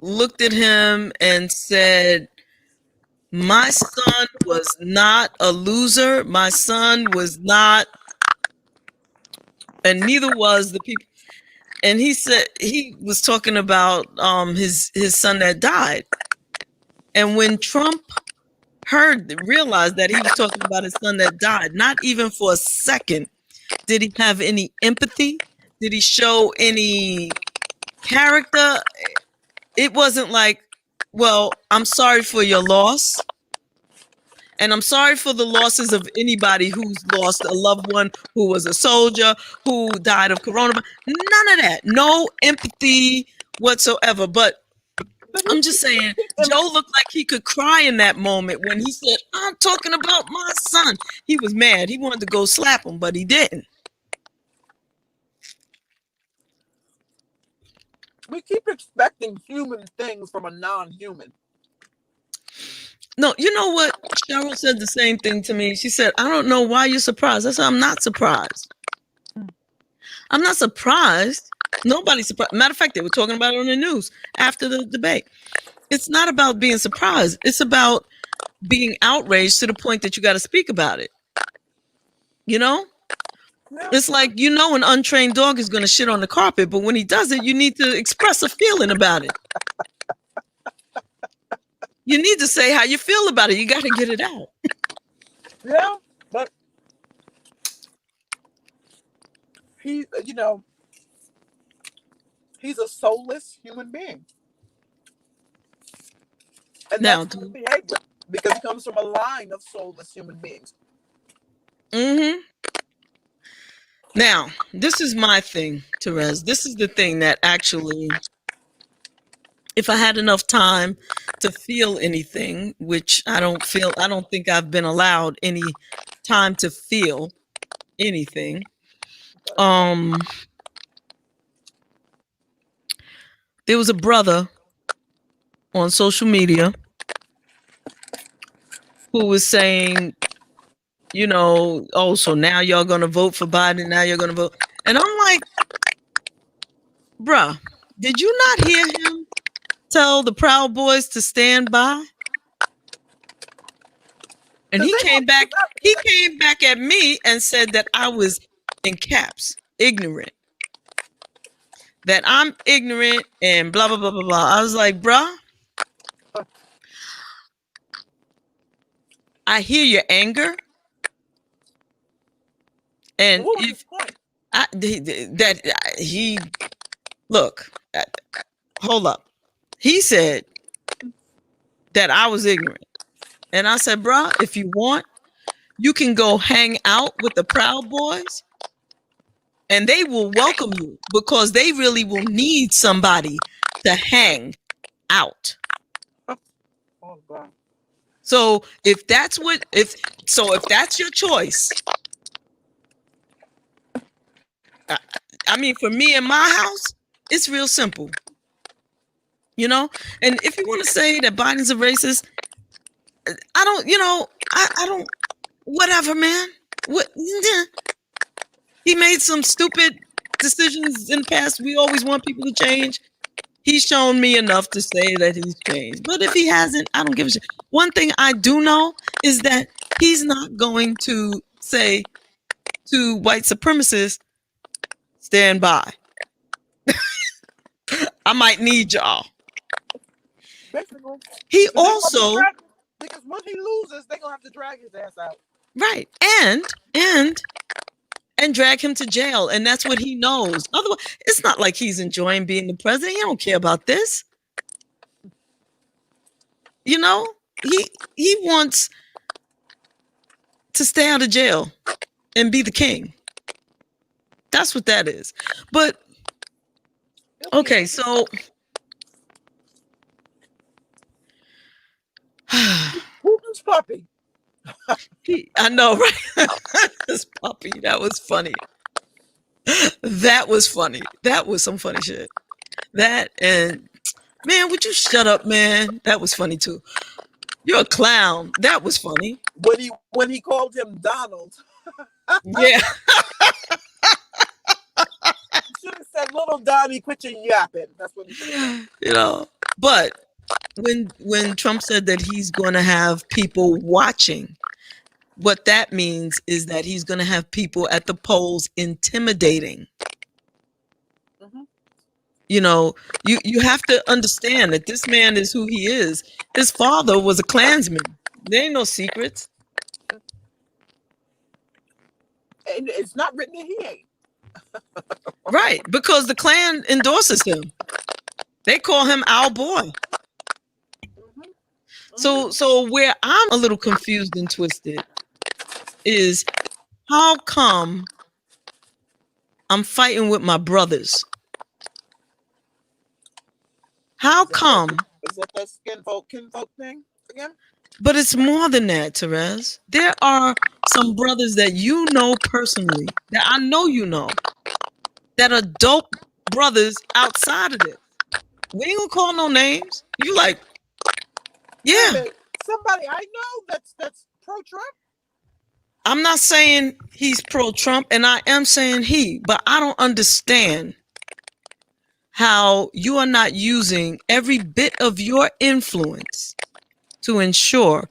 looked at him and said, "My son was not a loser. My son was not, and neither was the people." And he said he was talking about his son that died. And when Trump realized that he was talking about his son that died, not even for a second did he have any empathy. Did he show any character? It wasn't like, well, I'm sorry for your loss. And I'm sorry for the losses of anybody who's lost a loved one who was a soldier, who died of coronavirus. None of that. No empathy whatsoever. But I'm just saying, Joe looked like he could cry in that moment when he said, "I'm talking about my son." He was mad. He wanted to go slap him, but he didn't. We keep expecting human things from a non-human. No, you know what? Cheryl said the same thing to me. She said, "I don't know why you're surprised." I said, "I'm not surprised. I'm not surprised. Nobody's surprised." Matter of fact, they were talking about it on the news after the debate. It's not about being surprised. It's about being outraged to the point that you got to speak about it. You know? It's like, you know, an untrained dog is going to shit on the carpet, but when he does it, you need to express a feeling about it. You need to say how you feel about it. You got to get it out. Yeah, but he's a soulless human being. And now, that's his behavior, because it comes from a line of soulless human beings. Mm-hmm. Now, this is my thing, Terez. This is the thing that actually, if I had enough time to feel anything, which I don't think I've been allowed any time to feel anything. There was a brother on social media who was saying, you know, "Oh, so now y'all gonna vote for Biden, now you're gonna vote." And I'm like, bruh, did you not hear him tell the Proud Boys to stand by? And he came back at me and said that I was, in caps, ignorant. That I'm ignorant and blah, blah, blah, blah, blah. I was like, bruh, I hear your anger. And if hold up. He said that I was ignorant. And I said, bruh, if you want, you can go hang out with the Proud Boys and they will welcome you because they really will need somebody to hang out. Oh God. So if that's your choice, I mean, for me in my house, it's real simple. You know, and if you want to say that Biden's a racist, I don't, I don't, whatever, man. What? He made some stupid decisions in the past. We always want people to change. He's shown me enough to say that he's changed. But if he hasn't, I don't give a shit. One thing I do know is that he's not going to say to white supremacists, stand by. I might need y'all. Basically, He also, because when he loses, they're gonna have to drag his ass out. right, and drag him to jail, and that's what he knows. Otherwise, it's not like he's enjoying being the president. He don't care about this. You know, he wants to stay out of jail and be the king. That's what that is. But okay, so Putin's puppy. I know, right? This puppy, that was funny. That was funny. That was some funny shit. That, and man, would you shut up, man? That was funny too. You're a clown. That was funny. When he called him Donald. Yeah. Should have said, "Little Donnie, quit your yapping." That's what he said. You know, but when Trump said that he's going to have people watching, what that means is that he's going to have people at the polls intimidating. Mm-hmm. You know, you have to understand that this man is who he is. His father was a Klansman. There ain't no secrets. And it's not written that he ain't. Right, because the Klan endorses him. They call him our boy. So where I'm a little confused and twisted is how come I'm fighting with my brothers? How come? Is that the kinfolk thing again? But it's more than that, Terez. There are some brothers that you know personally, that I know you know, that are dope brothers outside of this. We ain't gonna call no names. You like, yeah. Somebody I know that's pro-Trump. I'm not saying he's pro-Trump, and I am saying he, but I don't understand how you are not using every bit of your influence to ensure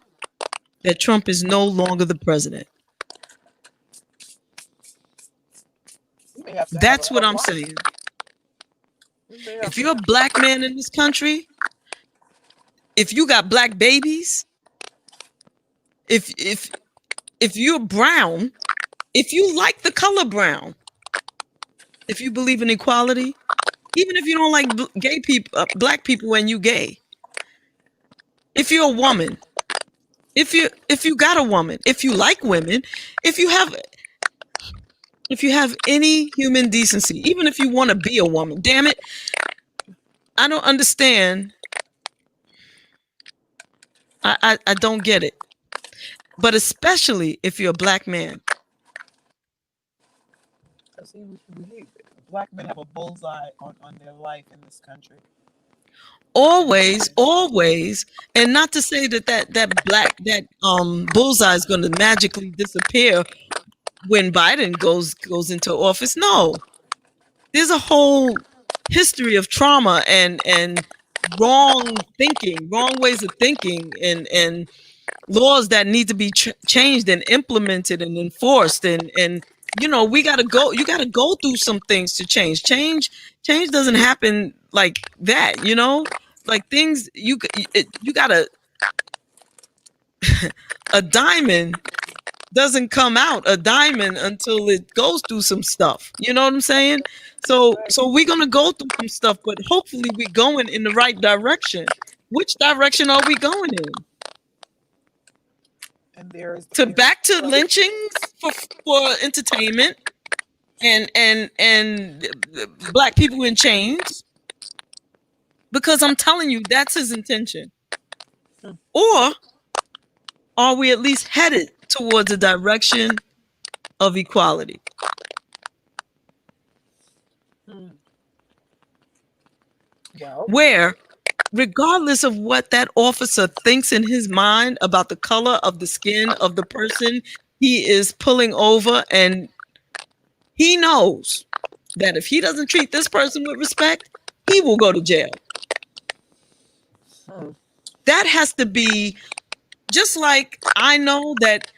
that Trump is no longer the president. That's what I'm saying. If you're a black man in this country, if you got black babies, if you're brown, if you like the color brown, if you believe in equality, even if you don't like gay people, black people when you gay, if you're a woman, if you got a woman, if you like women, if you have any human decency, even if you want to be a woman, damn it, I don't understand. I don't get it. But especially if you're a black man. Black men have a bullseye on their life in this country. Always, and not to say that bullseye is going to magically disappear when Biden goes into office. No, there's a whole history of trauma and wrong thinking, wrong ways of thinking, and laws that need to be changed and implemented and enforced, and you know, you got to go through some things to change. Change doesn't happen like that, you know, like things you gotta a diamond doesn't come out a diamond until it goes through some stuff, you know what I'm saying? So we're gonna go through some stuff, but hopefully we're going in the right direction. Which direction are we going in? And there is back to lynchings for entertainment and black people in chains, because I'm telling you, that's his intention. Or are we at least headed towards a direction of equality? Well, where, regardless of what that officer thinks in his mind about the color of the skin of the person he is pulling over, and he knows that if he doesn't treat this person with respect, he will go to jail. That has to be, just like I know that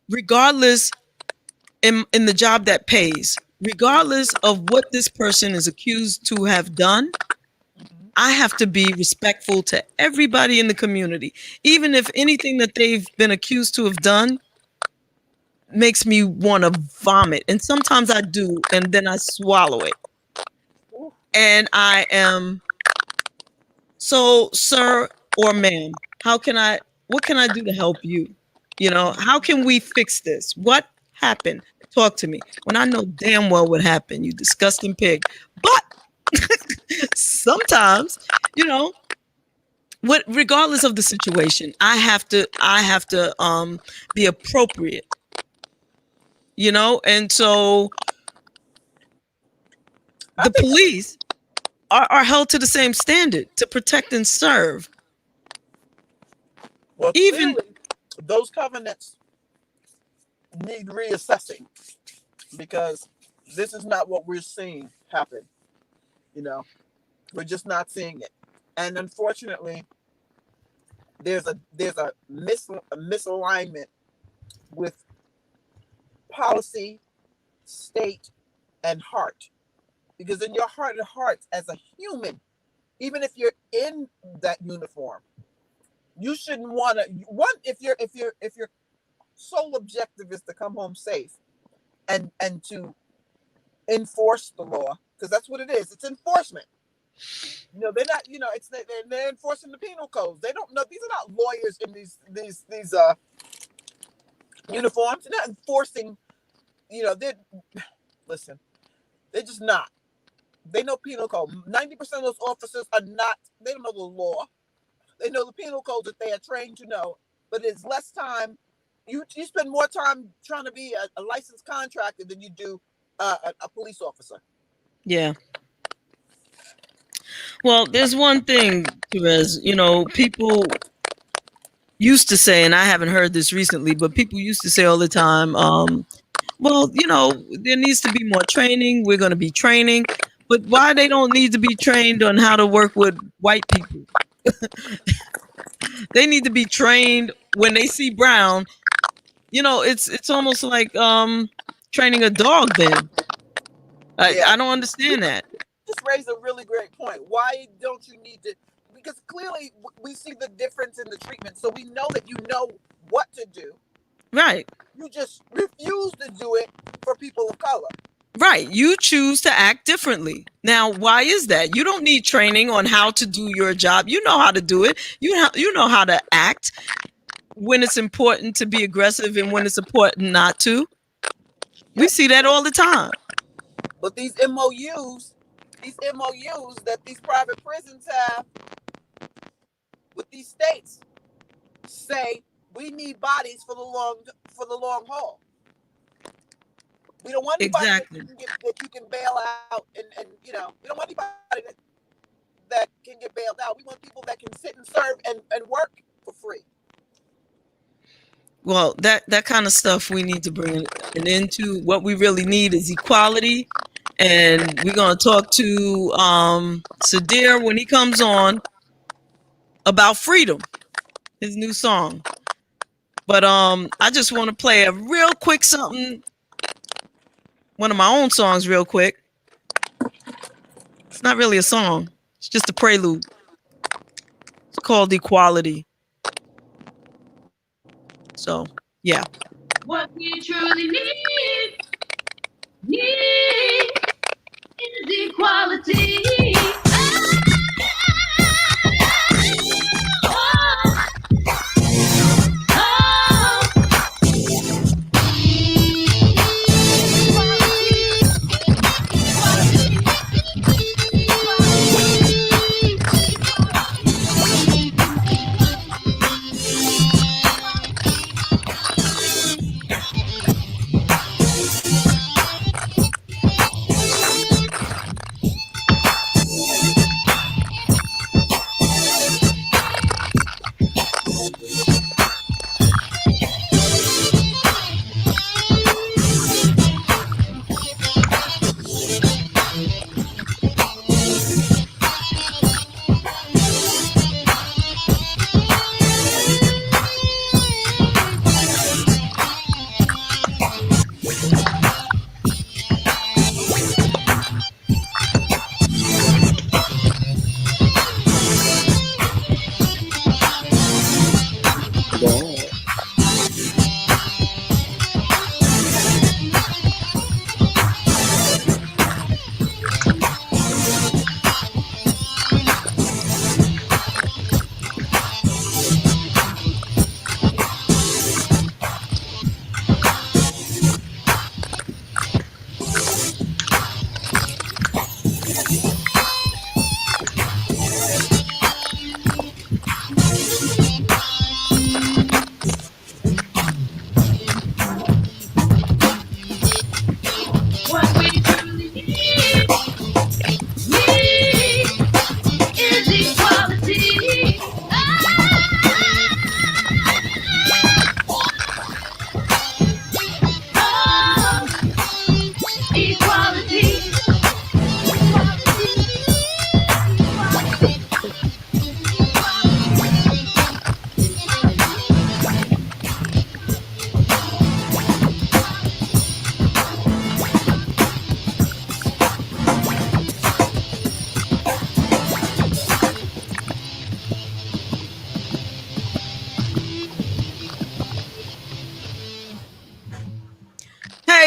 regardless in the job that pays, regardless of what this person is accused to have done, I have to be respectful to everybody in the community, even if anything that they've been accused to have done makes me want to vomit. And sometimes I do, and then I swallow it. And I am, so, sir or ma'am, what can I do to help you? You know, how can we fix this? What happened? Talk to me. When I know damn well what happened, you disgusting pig. But sometimes, you know, regardless of the situation, I have to be appropriate, you know. And so the police are held to the same standard to protect and serve. Well, even clearly, those covenants need reassessing, because this is not what we're seeing happen. You know, we're just not seeing it. And unfortunately, there's a misalignment with policy, state, and heart. Because in your heart of hearts, as a human, even if you're in that uniform, you shouldn't want to. If your sole objective is to come home safe, and to enforce the law, because that's what it is. It's enforcement. You know, they're not. You know, they're enforcing the penal codes. They don't know. These are not lawyers in these uniforms. They're not enforcing. You know, listen. They're just not. They know penal code. 90% of those officers are not. They don't know the law. They know the penal codes that they are trained to know. But it's less time. You spend more time trying to be a licensed contractor than you do a police officer. Yeah. Well, there's one thing, Terez, you know, people used to say, and I haven't heard this recently, but people used to say all the time, well, you know, there needs to be more training. We're going to be training. But why they don't need to be trained on how to work with white people? They need to be trained when they see brown. You know, it's almost like training a dog then. I don't understand that. Just raised a really great point. Why don't you need to? Because clearly we see the difference in the treatment. So we know that you know what to do. Right. You just refuse to do it for people of color. Right. You choose to act differently. Now, why is that? You don't need training on how to do your job. You know how to do it. You know how to act when it's important to be aggressive and when it's important not to. We see that all the time. But these MOUs that these private prisons have with these states say we need bodies for the long haul. We don't want anybody that you can bail out, and you know, we don't want anybody that can get bailed out. We want people that can sit and serve and work for free. Well, that kind of stuff we need to bring an end to. What we really need is equality. And we're going to talk to SYDIR when he comes on about freedom, his new song. But I just want to play a real quick something, one of my own songs real quick. It's not really a song. It's just a prelude. It's called Equality. So, yeah. What we truly need is equality.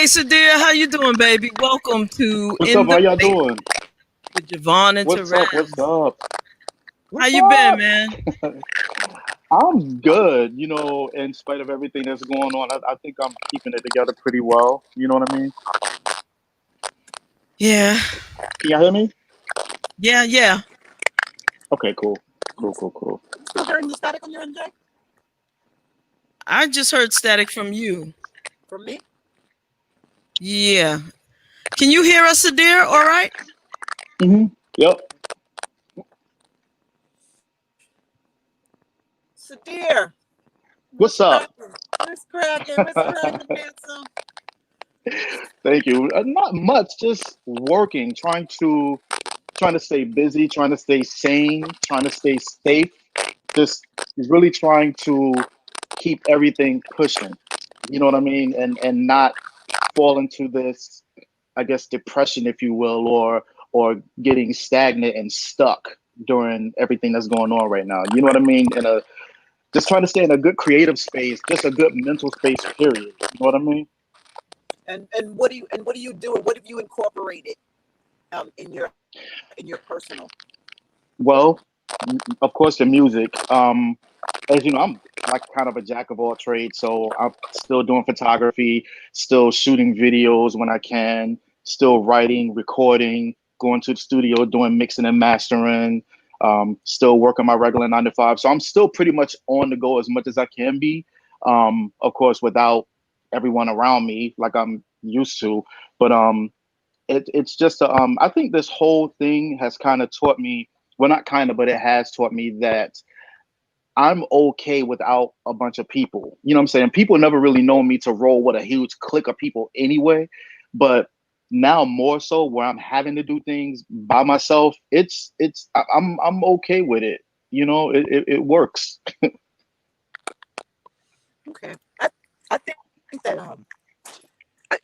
Hey, SYDIR, how you doing, baby? Welcome to What's up? How y'all doing? with JaVonne and What's Terez. up? What's up? How What's you been, up? man? I'm good. You know, in spite of everything that's going on, I think I'm keeping it together pretty well. You know what I mean? Yeah. Can y'all hear me? Yeah. Okay, cool. Cool. Still hearing the static on your end, Jay? I just heard static from you. From me? Yeah. Can you hear us, SYDIR? All right? Yep. SYDIR. What's up? What's cracking, handsome? Thank you. Not much, just working, trying to stay busy, trying to stay sane, trying to stay safe. Just really trying to keep everything pushing. You know what I mean? And not fall into this, I guess, depression, if you will, or getting stagnant and stuck during everything that's going on right now. You know what I mean? Just trying to stay in a good creative space, just a good mental space, period. You know what I mean? And what do you do? What have you incorporated in your personal? Well, of course, the music. As you know, I'm like kind of a jack of all trades, so I'm still doing photography, still shooting videos when I can, still writing, recording, going to the studio, doing mixing and mastering, still working my regular 9 to 5. So I'm still pretty much on the go as much as I can be. Of course, without everyone around me like I'm used to, but it's just I think this whole thing has kind of taught me, well, not kind of, but it has taught me that I'm okay without a bunch of people. You know what I'm saying? People never really know me to roll with a huge clique of people anyway. But now more so where I'm having to do things by myself, I'm okay with it. You know, it works. Okay. I think that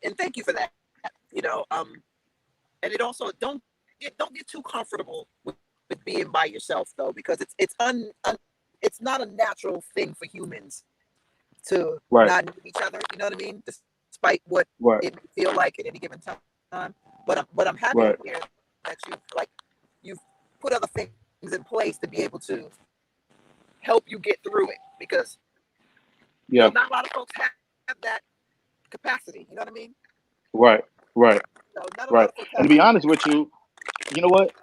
and thank you for that. You know, and it also don't get too comfortable with being by yourself though, because it's not a natural thing for humans to not know each other. You know what I mean? Despite what it may feel like at any given time. But I'm happy to hear that you've put other things in place to be able to help you get through it, because you know, not a lot of folks have that capacity. You know what I mean? Right. So And to be honest with you, you know what?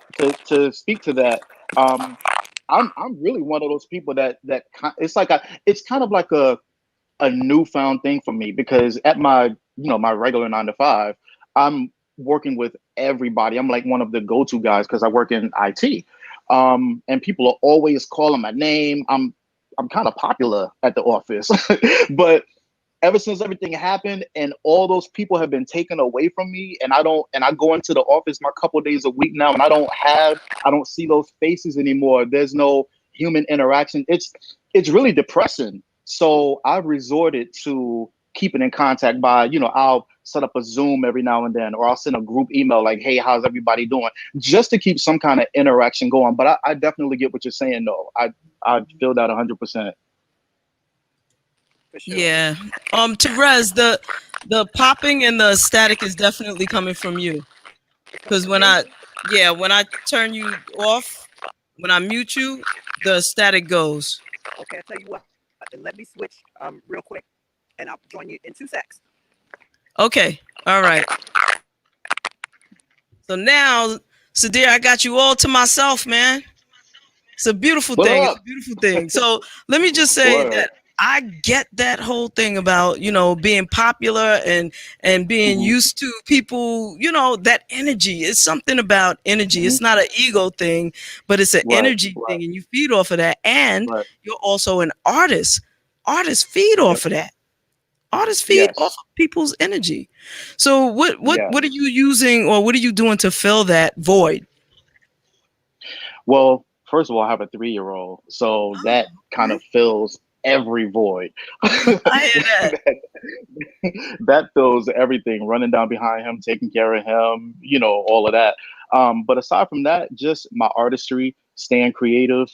To speak to that, I'm really one of those people that it's kind of like a newfound thing for me, because at my my regular 9 to 5, I'm working with everybody. I'm like one of the go-to guys because I work in IT, and people are always calling my name. I'm kind of popular at the office, but ever since everything happened and all those people have been taken away from me, and I go into the office my couple days a week now, and I don't see those faces anymore. There's no human interaction. It's really depressing. So I've resorted to keeping in contact by, I'll set up a Zoom every now and then, or I'll send a group email like, hey, how's everybody doing? Just to keep some kind of interaction going. But I definitely get what you're saying, though. I feel that 100%. Sure. Yeah. Terez, the popping and the static is definitely coming from you. Because when I turn you off, when I mute you, the static goes. Okay, I'll tell you what. Let me switch real quick, and I'll join you in 2 seconds. Okay. All right. So now, SYDIR, I got you all to myself, man. It's a beautiful thing. It's a beautiful thing. So let me just say that I get that whole thing about, being popular and being used to people, that energy. It's something about energy. It's not an ego thing, but it's an energy thing, and you feed off of that. And you're also an artist. Artists feed off of that. Artists feed off of people's energy. So what are you using, or what are you doing to fill that void? Well, first of all, I have a 3-year-old, so that kind of fills every void. I hear that. That fills everything, running down behind him, taking care of him, all of that. But aside from that, just my artistry, staying creative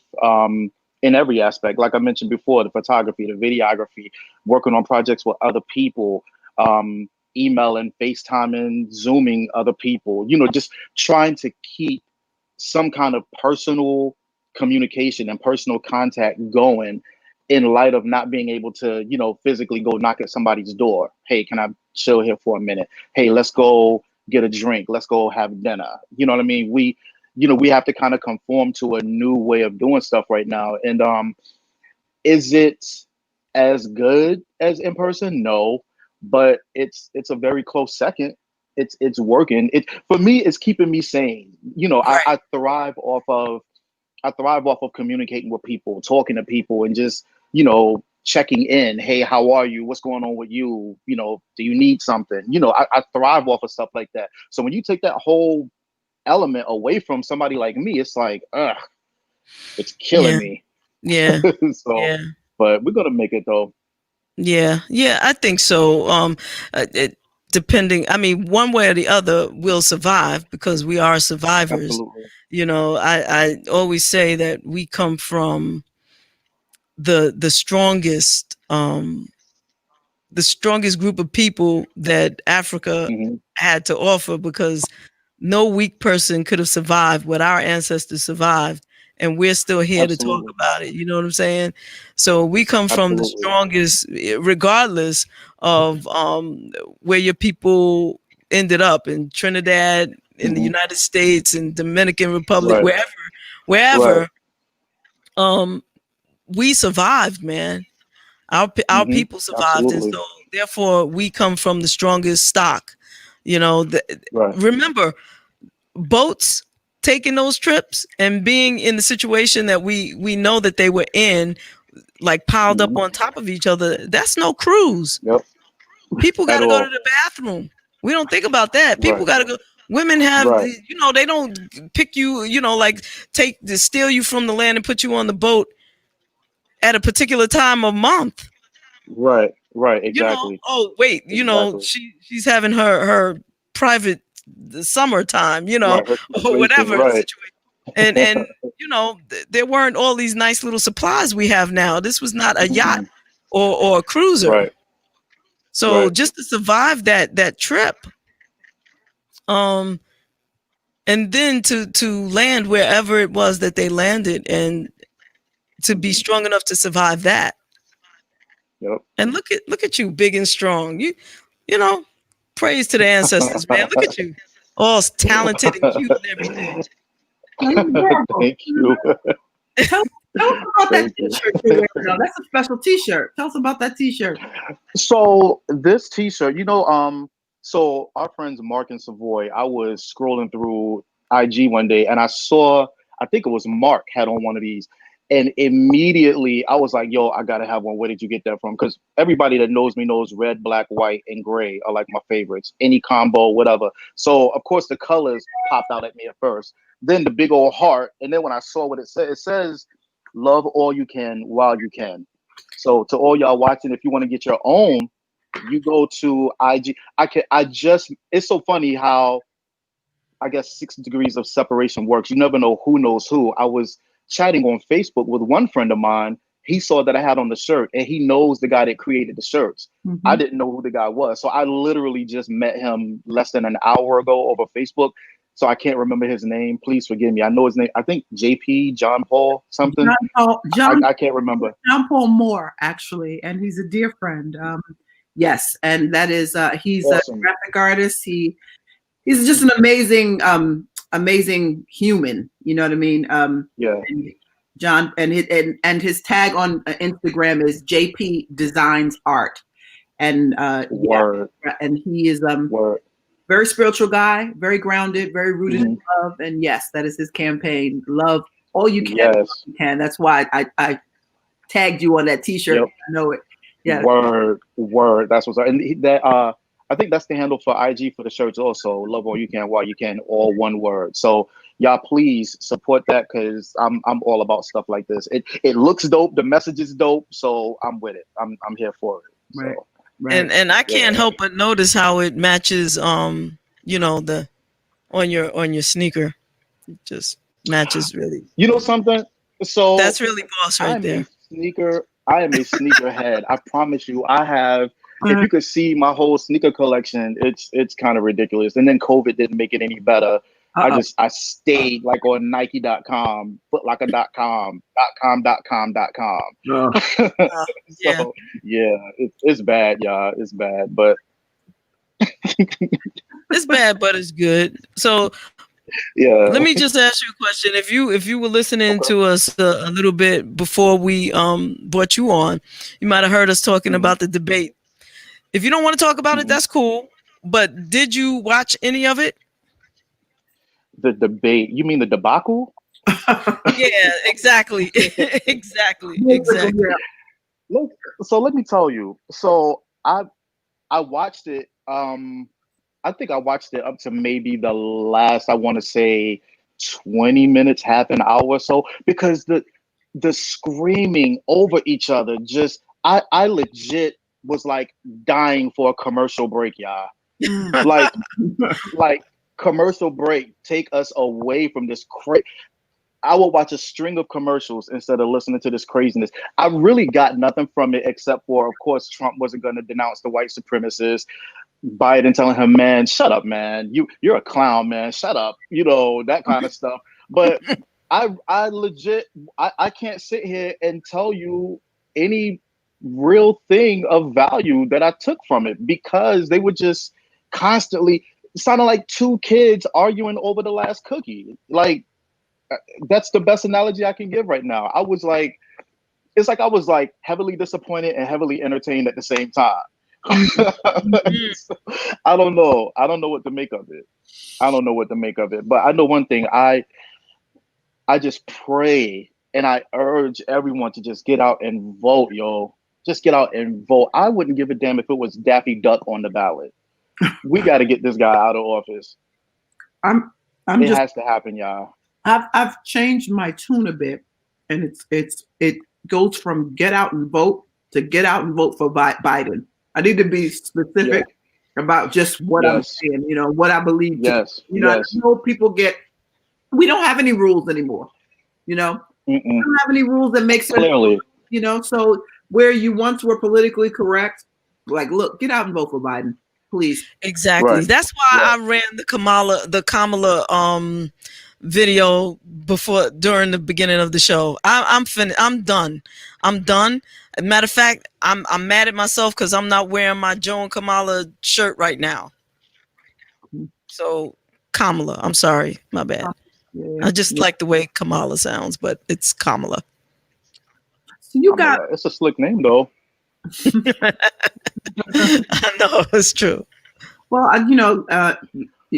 in every aspect. Like I mentioned before, the photography, the videography, working on projects with other people, emailing, FaceTiming, Zooming other people, just trying to keep some kind of personal communication and personal contact going in light of not being able to, physically go knock at somebody's door. Hey, can I chill here for a minute? Hey, let's go get a drink. Let's go have dinner. You know what I mean? We have to kind of conform to a new way of doing stuff right now. And is it as good as in person? No, but it's a very close second. It's working. For me, it's keeping me sane. I thrive off of communicating with people, talking to people, and just checking in. Hey, how are you? What's going on with you? Do you need something? I thrive off of stuff like that. So when you take that whole element away from somebody like me, it's like, it's killing me. Yeah. So, but we're gonna make it though. Yeah, I think so. Depending, I mean, one way or the other, we'll survive because we are survivors. Absolutely. I always say that we come from the strongest group of people that Africa had to offer, because no weak person could have survived what our ancestors survived, and we're still here to talk about it. You know what I'm saying? So we come from the strongest, regardless of where your people ended up, in Trinidad, in the United States, in Dominican Republic, wherever. We survived, man. Our people survived. Absolutely. And so therefore we come from the strongest stock. Remember, boats taking those trips and being in the situation that we know that they were in, like piled up on top of each other, that's no cruise. Yep. People got to go to the bathroom. We don't think about that. People got to go. Women have, they don't pick you, like steal you from the land and put you on the boat at a particular time of month. Right, exactly. Oh wait, she's having her private summertime, or whatever situation. And there weren't all these nice little supplies we have now. This was not a yacht or a cruiser. Right. So just to survive that trip, and then to land wherever it was that they landed, and to be strong enough to survive that. Yep. And look at you, big and strong. You praise to the ancestors, man. Look at you, all talented and cute and everything. Thank you. Tell us about that t-shirt you're wearing. That's a special t-shirt. Tell us about that t-shirt. So this t-shirt, so our friends Mark and Savoy, I was scrolling through IG one day and I saw, I think it was Mark had on one of these. And immediately I was like, yo, I gotta have one. Where did you get that from? Because everybody that knows me knows red, black, white, and gray are like my favorites. Any combo, whatever. So of course the colors popped out at me at first. Then the big old heart. And then when I saw what it says, love all you can while you can. So to all y'all watching, if you want to get your own, you go to IG. It's so funny how, I guess, 6 degrees of separation works. You never know who knows who. I was chatting on Facebook with one friend of mine. He saw that I had on the shirt and he knows the guy that created the shirts. I didn't know who the guy was. So I literally just met him less than an hour ago over Facebook. So I can't remember his name. Please forgive me. I know his name. I think JP, John Paul, something. I can't remember. John Paul Moore, actually. And he's a dear friend. Yes. And that is, he's awesome. A graphic artist. He's just an amazing human. You know what I mean? Yeah. And John and his tag on Instagram is JP Designs Art. And and he is very spiritual guy, very grounded, very rooted in love. And yes, that is his campaign. Love all you can. Yes. You can. That's why I tagged you on that t-shirt. Yep. I know it. Yeah. Word. That's what's up. And that I think that's the handle for IG for the shirts also. Love all you can while you can, all one word. So y'all please support that, because I'm all about stuff like this. It looks dope, the message is dope, so I'm with it. I'm here for it. Right. So. Right. And I can't help but notice how it matches the on your sneaker. It just matches really. You know something? So that's really boss right there. I am a sneaker head. I promise you, I have if you could see my whole sneaker collection, it's kind of ridiculous. And then COVID didn't make it any better. I stayed like on Nike.com, Footlocker.com, .com. So yeah, it's bad, y'all. It's bad, but it's bad, but it's good. So yeah, let me just ask you a question. If you were listening to us a little bit before we brought you on, you might have heard us talking about the debate. If you don't want to talk about it, that's cool. But did you watch any of it? The debate? You mean the debacle? Yeah, exactly. exactly. Look, so let me tell you. So I watched it. I think I watched it up to maybe the last, I want to say 20 minutes, half an hour or so, because the screaming over each other, just I legit was like dying for a commercial break, y'all. like commercial break, take us away from this I will watch a string of commercials instead of listening to this craziness. I really got nothing from it except for, of course, Trump wasn't going to denounce the white supremacists. Biden telling him, man, shut up, man. You're a clown, man. Shut up. You know, that kind of stuff. But I legit, I can't sit here and tell you any real thing of value that I took from it, because they were just constantly sounding like two kids arguing over the last cookie. Like, that's the best analogy I can give right now. I was like, it's like I was like heavily disappointed and heavily entertained at the same time. I don't know. I don't know what to make of it. But I know one thing. I just pray and I urge everyone to just get out and vote, yo. Just get out and vote. I wouldn't give a damn if it was Daffy Duck on the ballot. We got to get this guy out of office. It has to happen, y'all. I've changed my tune a bit, and it goes from get out and vote to get out and vote for Biden. I need to be specific about just what I'm saying, you know, what I believe. I know people we don't have any rules anymore, you know. We don't have any rules that make sense. Clearly. You know, so where you once were politically correct, like, look, get out and vote for Biden, please. Exactly. Right. That's why I ran the Kamala video during the beginning of the show. I'm done. Matter of fact, I'm mad at myself because I'm not wearing my Joe and Kamala shirt right now. So Kamala, I'm sorry, my bad. I just like the way Kamala sounds, but it's Kamala. So you got it's a slick name though. I know, it's true. Well,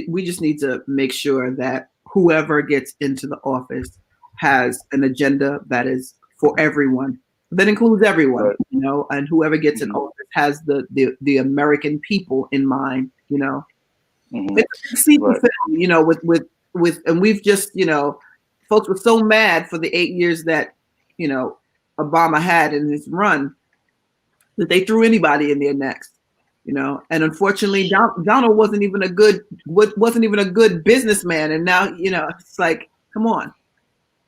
we just need to make sure that whoever gets into the office has an agenda that is for everyone, that includes everyone, right. You know, and whoever gets in office has the American people in mind, you know. It's right. You know, with and we've just, you know, folks were so mad for the 8 years that, you know, Obama had in his run that they threw anybody in there next, you know. And unfortunately, Donald wasn't even a good businessman. And now, you know, it's like, come on,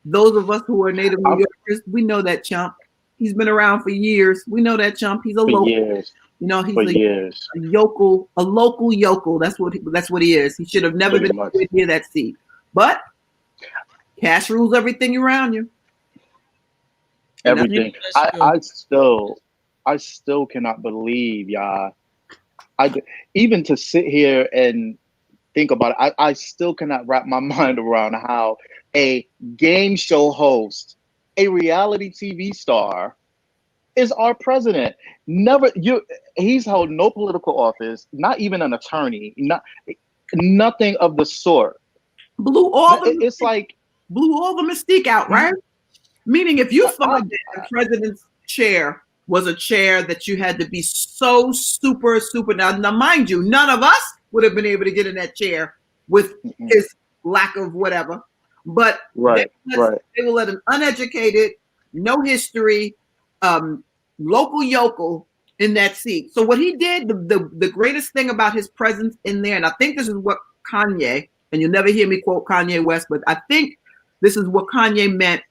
those of us who are native New Yorkers, we know that chump. He's been around for years. We know that chump. He's a local. Years. You know, he's a local yokel. That's what he is. He should have never been near that seat. But cash rules everything around you. Everything. I still cannot believe, y'all. Even to sit here and think about it, I still cannot wrap my mind around how a game show host, a reality TV star, is our president. He's held no political office, not even an attorney, nothing of the sort. Blew all the mystique out, right? Meaning, if you thought that the president's chair was a chair that you had to be so super. Now, mind you, none of us would have been able to get in that chair with his lack of whatever. But they will let an uneducated, no history, local yokel in that seat. So what he did, the greatest thing about his presence in there, and I think this is what Kanye, and you'll never hear me quote Kanye West, but I think this is what Kanye meant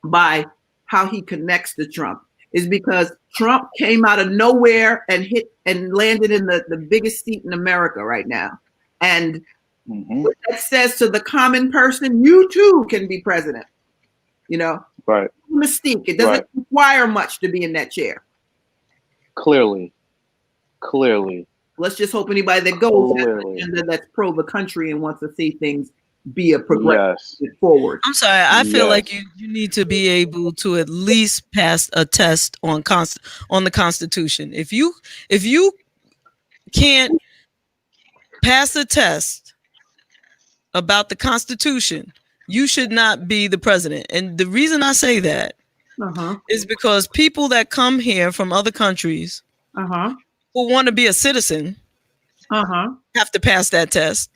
by how he connects to Trump. is because Trump came out of nowhere and hit and landed in the biggest seat in America right now. And what that says to the common person, you too can be president. You know, right? Mystique. It doesn't require much to be in that chair. Clearly. Let's just hope anybody that goes has an agenda that's pro the country and wants to see things be a progressive forward. I'm sorry. I feel like you need to be able to at least pass a test on the Constitution. If you can't pass a test about the Constitution, you should not be the president. And the reason I say that is because people that come here from other countries who want to be a citizen have to pass that test.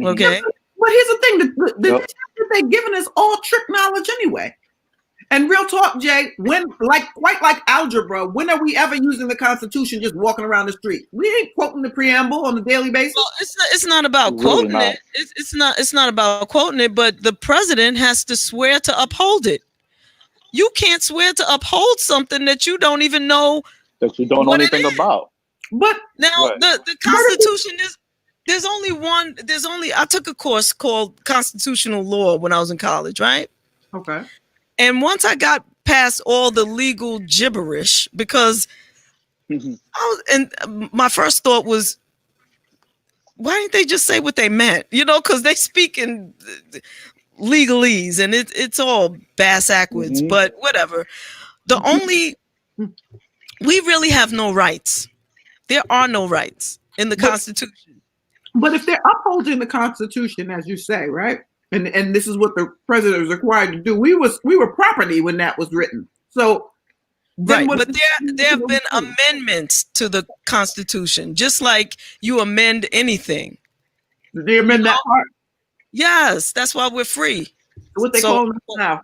Okay. But here's the thing: the test that they're giving us all trick knowledge anyway. And real talk, Jay, quite like algebra, when are we ever using the Constitution just walking around the street? We ain't quoting the preamble on a daily basis. Well, it's not about quoting it. It's not about quoting it, but the president has to swear to uphold it. You can't swear to uphold something that you don't even know anything about. But now the Constitution is I took a course called constitutional law when I was in college, right? Okay. And once I got past all the legal gibberish, because my first thought was, why didn't they just say what they meant? You know, because they speak in legalese and it's all bass-ackwards, but whatever. We really have no rights. There are no rights in the Constitution. But if they're upholding the Constitution, as you say, right? And this is what the president was required to do. We were property when that was written. So, right. But there have been amendments to the Constitution, just like you amend anything. Did they amend that part? Yes, that's why we're free. What they calling us now?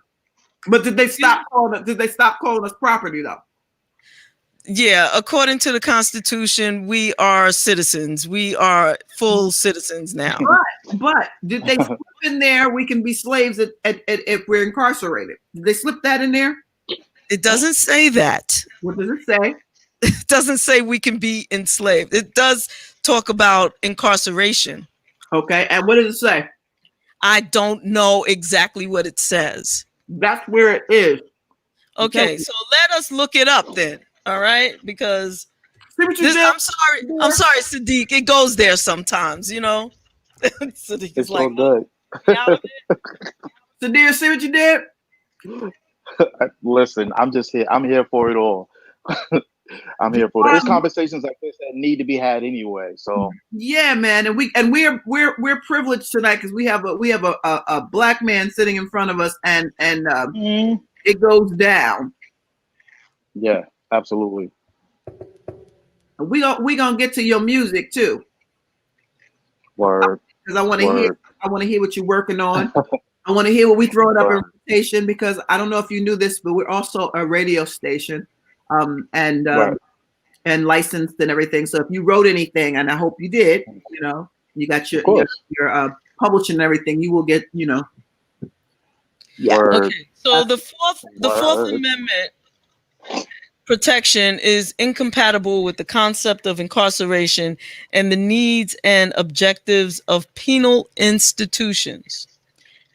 But did they stop calling us property though? Yeah, according to the Constitution, we are citizens. We are full citizens now. But did they slip in there? We can be slaves if we're incarcerated. Did they slip that in there? It doesn't say that. What does it say? It doesn't say we can be enslaved. It does talk about incarceration. Okay, and what does it say? I don't know exactly what it says. That's where it is. Okay, so let us look it up then. All right, because I'm sorry, Sadiq. It goes there sometimes, you know. Sadiq it's like, all good. Sadiq, see what you did? Listen, I'm just here. I'm here for it all. I'm here for it. There's conversations like this that need to be had anyway. So yeah, man, and we're privileged tonight because we have a black man sitting in front of us, and it goes down. Yeah. Absolutely. We gonna get to your music too. Word. Because I want to hear what you're working on. I want to hear what we throwing up in rotation because I don't know if you knew this, but we're also a radio station, and licensed and everything. So if you wrote anything, and I hope you did, you know, you got your publishing and everything, you will get, you know. Yeah. Okay. So the Fourth Amendment protection is incompatible with the concept of incarceration and the needs and objectives of penal institutions.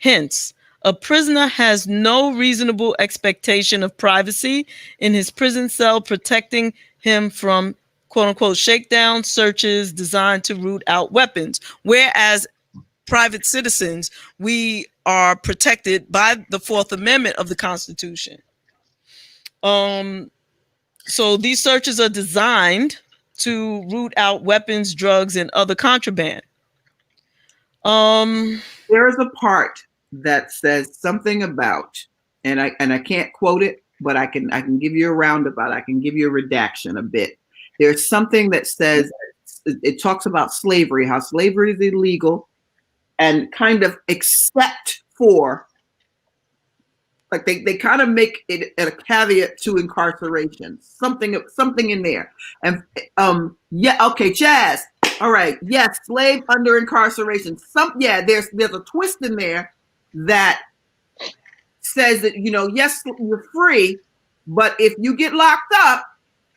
Hence, a prisoner has no reasonable expectation of privacy in his prison cell, protecting him from quote unquote shakedown searches designed to root out weapons. Whereas private citizens, we are protected by the Fourth Amendment of the Constitution. So these searches are designed to root out weapons, drugs, and other contraband. There is a part that says something about, and I can't quote it, but I can give you a roundabout. I can give you a redaction a bit. There's something that says it talks about slavery, how slavery is illegal, and kind of except for. Like they kind of make it a caveat to incarceration, something in there. And Chaz. All right. Yes. Slave under incarceration. There's a twist in there that says that, you know, yes, you're free, But if you get locked up,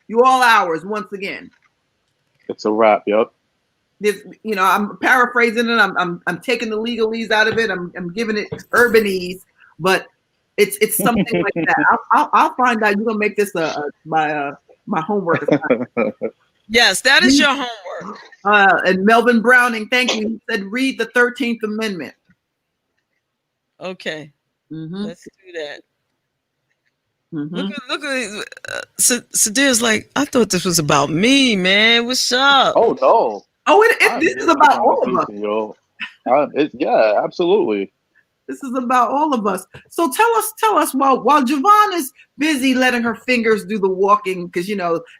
you all ours once again. It's a wrap. Yep. This, I'm paraphrasing it. I'm taking the legalese out of it. I'm giving it urbanese, but it's something like that. I'll find out. You're gonna make this my homework. Yes, that is your homework. And Melvin Browning, thank you. He said, read the 13th Amendment. Okay, let's do that. Mm-hmm. Look at SYDIR's like, I thought this was about me, man. What's up? Oh no. Oh, this is about all of us. Yo. Yeah, absolutely. This is about all of us. So tell us while JaVonne is busy letting her fingers do the walking, because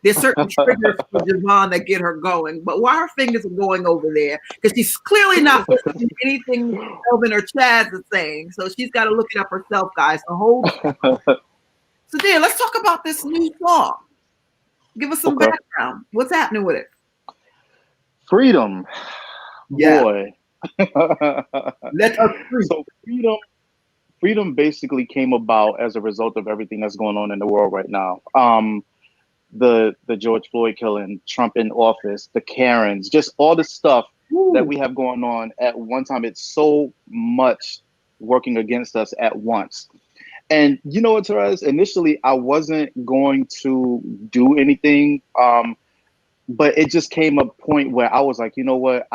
there's certain triggers for JaVonne that get her going. But while her fingers are going over there, because she's clearly not listening to anything Melvin or Chaz is saying, so she's got to look it up herself, guys. So hold. So there, let's talk about this new song. Give us some background. What's happening with it? Freedom. Yeah. Boy. Let us free. So freedom basically came about as a result of everything that's going on in the world right now. The George Floyd killing, Trump in office, the Karens, just all the stuff that we have going on at one time. It's so much working against us at once. And you know what, Terez? Initially, I wasn't going to do anything, but it just came a point where I was like, you know what,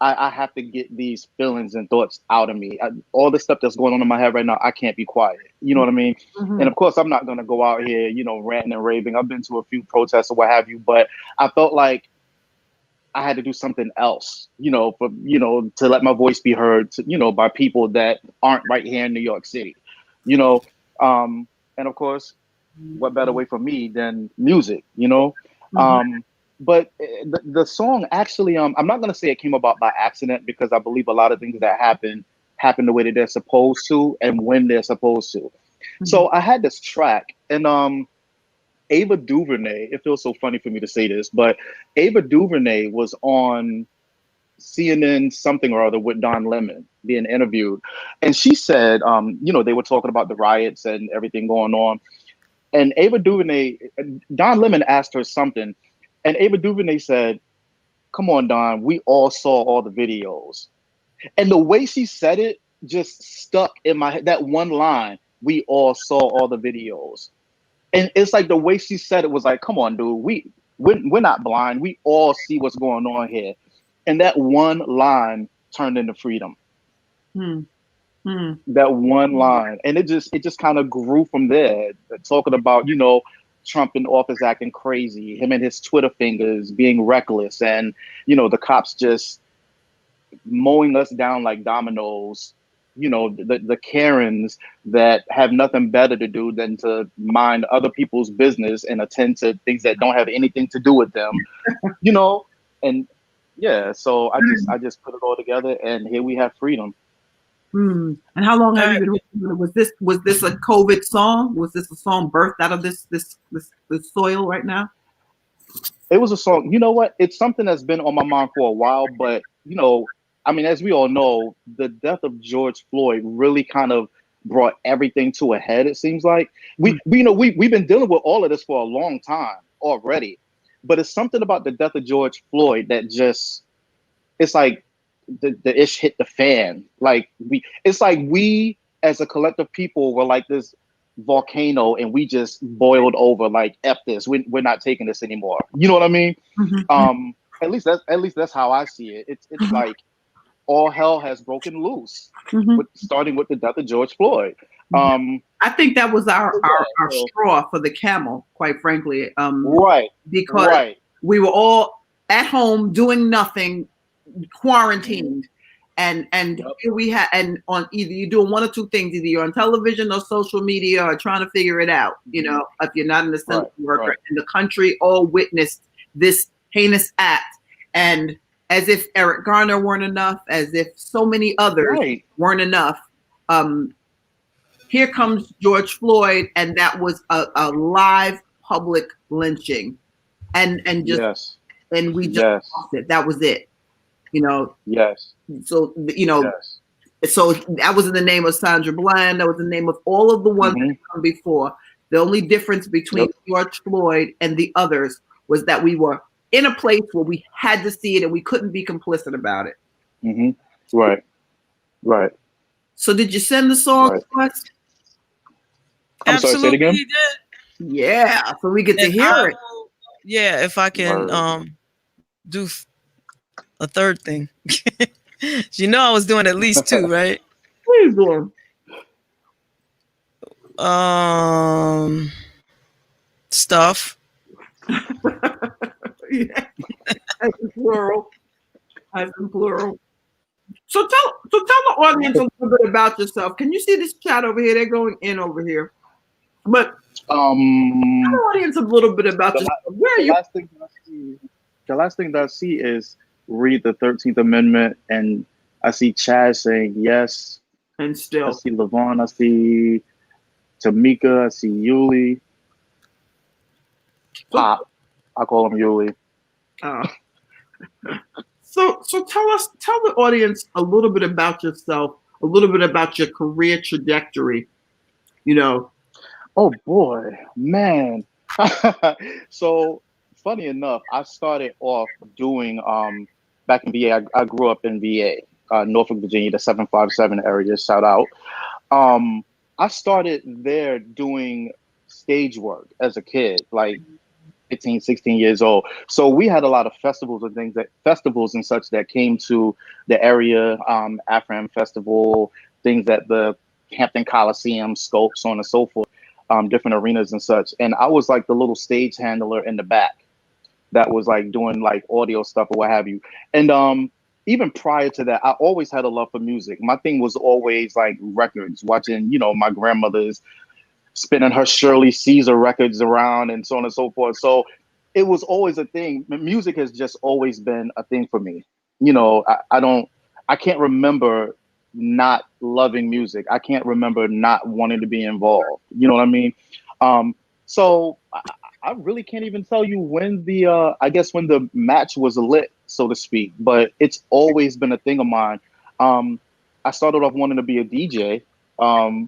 I have to get these feelings and thoughts out of me. All the stuff that's going on in my head right now, I can't be quiet. You know what I mean? Mm-hmm. And of course, I'm not going to go out here, ranting and raving. I've been to a few protests or what have you, but I felt like I had to do something else, to let my voice be heard, by people that aren't right here in New York City, and of course, what better way for me than music, But the song actually, I'm not going to say it came about by accident, because I believe a lot of things that happen the way that they're supposed to and when they're supposed to. Mm-hmm. So I had this track, and Ava DuVernay, it feels so funny for me to say this, but Ava DuVernay was on CNN something or other with Don Lemon being interviewed. And she said, they were talking about the riots and everything going on. And Ava DuVernay, Don Lemon asked her something. And Ava DuVernay said, come on, Don, we all saw all the videos. And the way she said it just stuck in my head. That one line, we all saw all the videos. And it's like the way she said it was like, come on, dude, we're not blind. We all see what's going on here. And that one line turned into freedom. That one line. And it just kind of grew from there. Talking about, Trump in office acting crazy, him and his Twitter fingers being reckless, and the cops just mowing us down like dominoes, the Karens that have nothing better to do than to mind other people's business and attend to things that don't have anything to do with them, and yeah, so I just put it all together, and here we have freedom. And how long have you been working? Was this a COVID song? Was this a song birthed out of this soil right now? It was a song. You know what? It's something that's been on my mind for a while, but as we all know, the death of George Floyd really kind of brought everything to a head. It seems like we've been dealing with all of this for a long time already, but it's something about the death of George Floyd that it's like the ish hit the fan. Like we as a collective people were like this volcano, and we just boiled over. Like, F this, we're not taking this anymore. You know what I mean? Mm-hmm. At least that's how I see it. It's mm-hmm. like all hell has broken loose, mm-hmm. starting with the death of George Floyd. I think that was our straw for the camel, quite frankly. Right. Because we were all at home doing nothing, quarantined, and here we had, and on either you're doing one or two things: either you're on television or social media, or trying to figure it out. If you're not an essential worker, and the country all witnessed this heinous act, and as if Eric Garner weren't enough, as if so many others weren't enough. Here comes George Floyd, and that was a live public lynching, and just and we just lost it. That was it. Yes. So so that was in the name of Sandra Bland. That was the name of all of the ones that come before. The only difference between George Floyd and the others was that we were in a place where we had to see it and we couldn't be complicit about it. Mm-hmm. Right. So did you send the song to us? I'm sorry, say it again? Absolutely did. Yeah, so we get to hear it. Yeah, if I can do a third thing. You know I was doing at least two, right? What are you doing? Stuff. Yeah. As in plural. As in plural. So tell the audience a little bit about yourself. Can you see this chat over here? They're going in over here. But tell the audience a little bit about yourself. Where are you? The last thing that I see is read the 13th Amendment, and I see Chad saying yes. And still. I see LaVonne, I see Tamika, I see Yuli. Pop. I call him Yuli. So tell the audience a little bit about yourself, a little bit about your career trajectory, you know. Oh boy, man. So funny enough, I started off doing back in VA. I grew up in VA, Norfolk, Virginia, the 757 area, shout out. I started there doing stage work as a kid, like 15, 16 years old. So we had a lot of festivals and such that came to the area, Afram Festival, things at the Hampton Coliseum, Scope, so on and so forth, different arenas and such. And I was like the little stage handler in the back that was like doing like audio stuff or what have you. And even prior to that, I always had a love for music. My thing was always like records, watching, you know, my grandmother's spinning her Shirley Caesar records around and so on and so forth. So it was always a thing. Music has just always been a thing for me. You know, I can't remember not loving music. I can't remember not wanting to be involved. You know what I mean? So I really can't even tell you when I guess when the match was lit, so to speak, but it's always been a thing of mine. I started off wanting to be a DJ.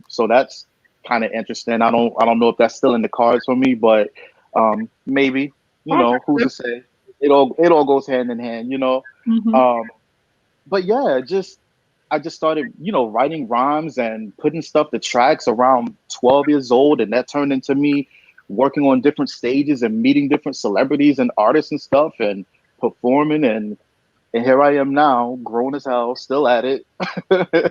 So that's kind of interesting. I don't know if that's still in the cards for me, but maybe, you know, who's to say? It all goes hand in hand, you know. But yeah, I just started, you know, writing rhymes and putting stuff to tracks around 12 years old, and that turned into me working on different stages and meeting different celebrities and artists and stuff and performing, and here I am now, grown as hell, still at it.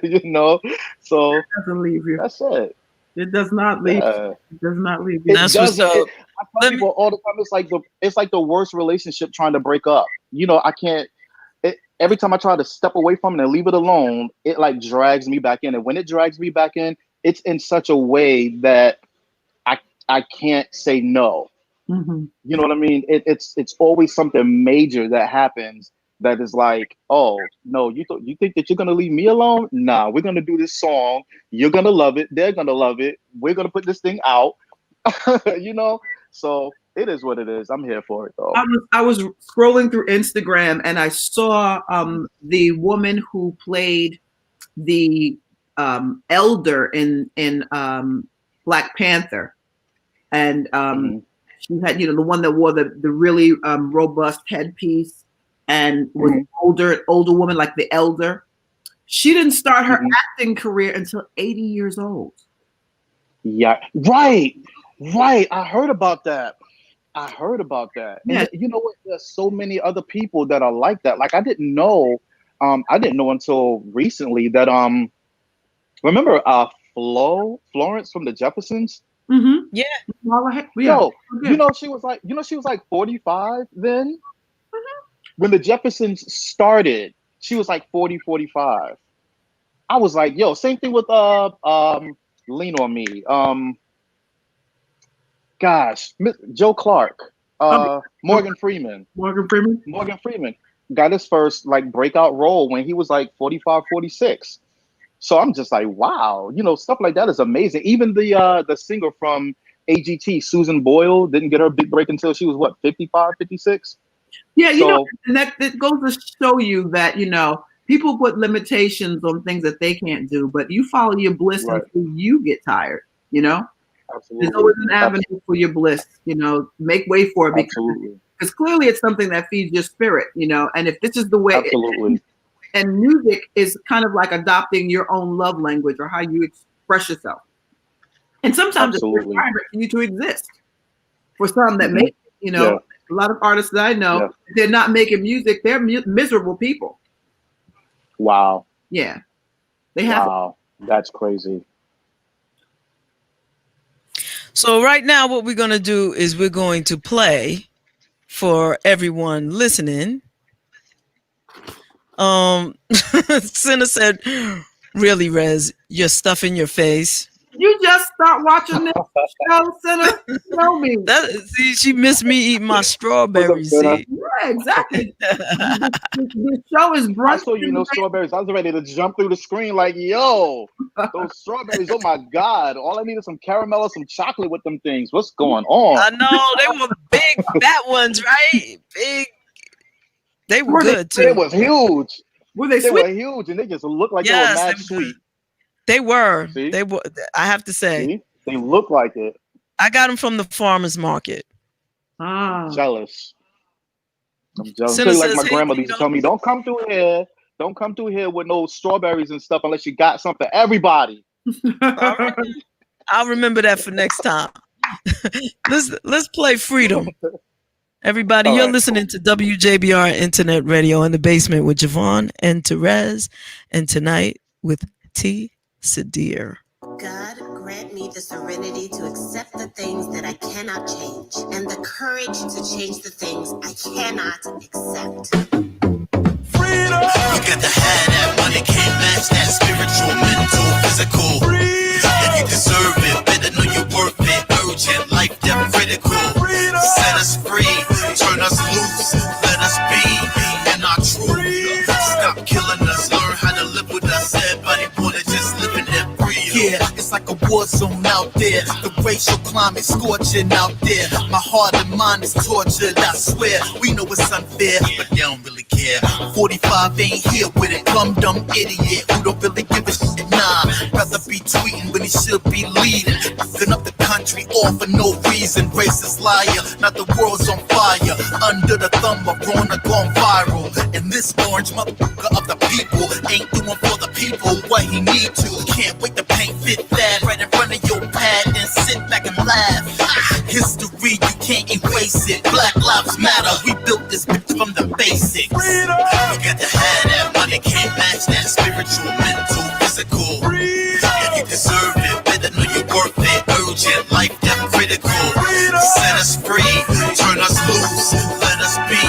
You know, so it doesn't leave you. That's it. It does not leave. It does not leave you. That's what's up. I tell people all the time, it's like the worst relationship trying to break up. You know, I can't. Every time I try to step away from it and leave it alone, it like drags me back in. And when it drags me back in, it's in such a way that I can't say no. You know what I mean? It's always something major that happens that is like, oh no, you think that you're gonna leave me alone? Nah, we're gonna do this song. You're gonna love it. They're gonna love it. We're gonna put this thing out. You know, so it is what it is. I'm here for it though. I was scrolling through Instagram and I saw the woman who played the elder in Black Panther, and she had, you know, the one that wore the really robust headpiece and was older woman, like the elder. She didn't start her acting career until 80 years old. Yeah, right. I heard about that. Yeah. And you know what? There's so many other people that are like that. Like I didn't know until recently that remember Florence from the Jeffersons? Yeah. Yo, you know she was like 45 then. When the Jeffersons started, she was like 40, 45. I was like, yo, same thing with Lean on Me. Joe Clark, Morgan Freeman got his first like breakout role when he was like 45, 46. So I'm just like, wow, you know, stuff like that is amazing. Even the singer from AGT, Susan Boyle, didn't get her big break until she was what, 55, 56? Yeah, you know, and that goes to show you that, you know, people put limitations on things that they can't do, but you follow your bliss until you get tired, you know? There's always an avenue for your bliss. Make way for it because clearly it's something that feeds your spirit. And if this is the way, and music is kind of like adopting your own love language or how you express yourself. And sometimes it's a requirement for you to exist. For some that make, a lot of artists that I know, they're not making music. They're miserable people. Wow. Yeah. They have. Wow. That's crazy. So right now, what we're going to do is we're going to play for everyone listening. Sinner said, really, Rez, you're stuffing your face. You just start watching this show, Sinner. Show me. See, she missed me eating my strawberries. See? Yeah, exactly. The show is brunch. I saw strawberries. I was ready to jump through the screen like, yo, those strawberries. Oh my God. All I need is some caramel or some chocolate with them things. What's going on? I know. They were big, fat ones, right? Big. They were good too. They was huge. Were they sweet? They were huge and they just looked like they were mad sweet. They were. See? They were. I have to say. See? They look like it. I got them from the farmer's market. Jealous. I'm jealous. Like my grandmother used to tell me, don't come through here. Don't come through here with no strawberries and stuff unless you got some for everybody. I'll remember that for next time. Let's play Freedom. Everybody, you're listening to WJBR Internet Radio in the Basement with JaVonne and Terez, and tonight with SYDIR. God, grant me the serenity to accept the things that I cannot change and the courage to change the things I cannot accept. Freedom! You got to have that money, can't match that spiritual, mental, physical. Freedom! If you deserve it, better know you're worth it. Urgent, life, death, critical. Freedom! Set us free, turn us loose, let us be in our truth. Stop killing us, learn how to live with us. Everybody wanna just live in that freedom. Yeah, it's like a war zone out there. The racial climate scorching out there. My heart and mind is tortured, I swear. We know it's unfair, but they don't really care. 45 ain't here with it, dumb idiot who don't really give a shit. Nah, rather be tweeting when he should be leading. Fucking up the country all for no reason. Racist liar, now the world's on fire. Under the thumb of Rona gone viral. And this orange motherfucker of the people ain't doing for the people what he need to. Can't wait to paint fit that right in front of your pad and sit back and laugh. History, you can't erase it. Black Lives Matter, we built this bitch from the basics. Freedom! You got to have that money, can't match that spiritual, mental, physical. Freedom! If you deserve it, better know you're worth it. Urgent, life, death, critical. Freedom! Set us free, turn us loose, let us be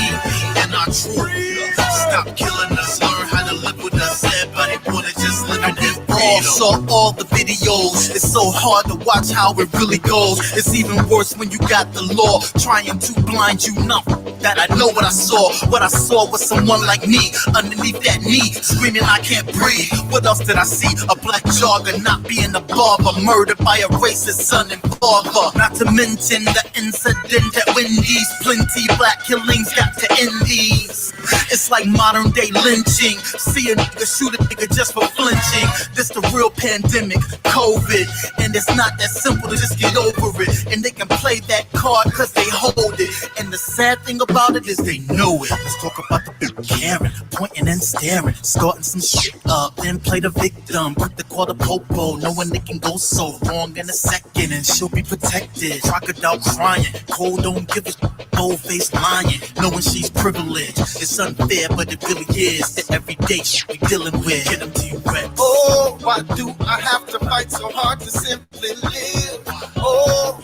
in our truth. Stop killing us, learn how to live with us. Everybody wanna just live in it. All saw all the videos. It's so hard to watch how it really goes. It's even worse when you got the law trying to blind you. Not that I know what I saw. What I saw was someone like me underneath that knee, screaming I can't breathe. What else did I see? A black jogger not being a barber, murdered by a racist son and father. Not to mention the incident at Wendy's. Plenty black killings got to end these. It's like modern day lynching. See a nigga shoot a nigga just for flinching. This the real pandemic, COVID. And it's not that simple to just get over it. And they can play that card cause they hold it. And the sad thing about it is they know it. Let's talk about the big Karen, pointing and staring, starting some shit up, then play the victim, quick to call the popo, knowing they can go so wrong in a second, and she'll be protected. Crocodile crying, cold don't give a shit, bold face lying, knowing she's privileged. It's unfair, but it really is. The everyday shit we dealing with. Get them to you, Rex. Oh, why do I have to fight so hard to simply live? Oh,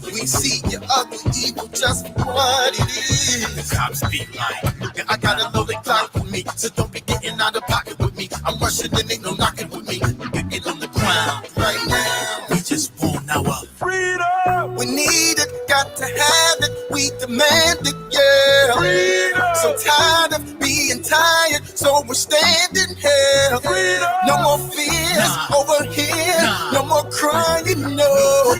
we see your ugly evil just for what it is. The cops be like, I got a loaded clock with me, so don't be getting out of pocket with me. I'm rushing and ain't no knocking with me. get on the ground right now. We just want our freedom. We need it, got to have it. We demand it, yeah. Freedom. So tired of being tired, so we're standing here. Freedom. No more fears over here. No more crying, no.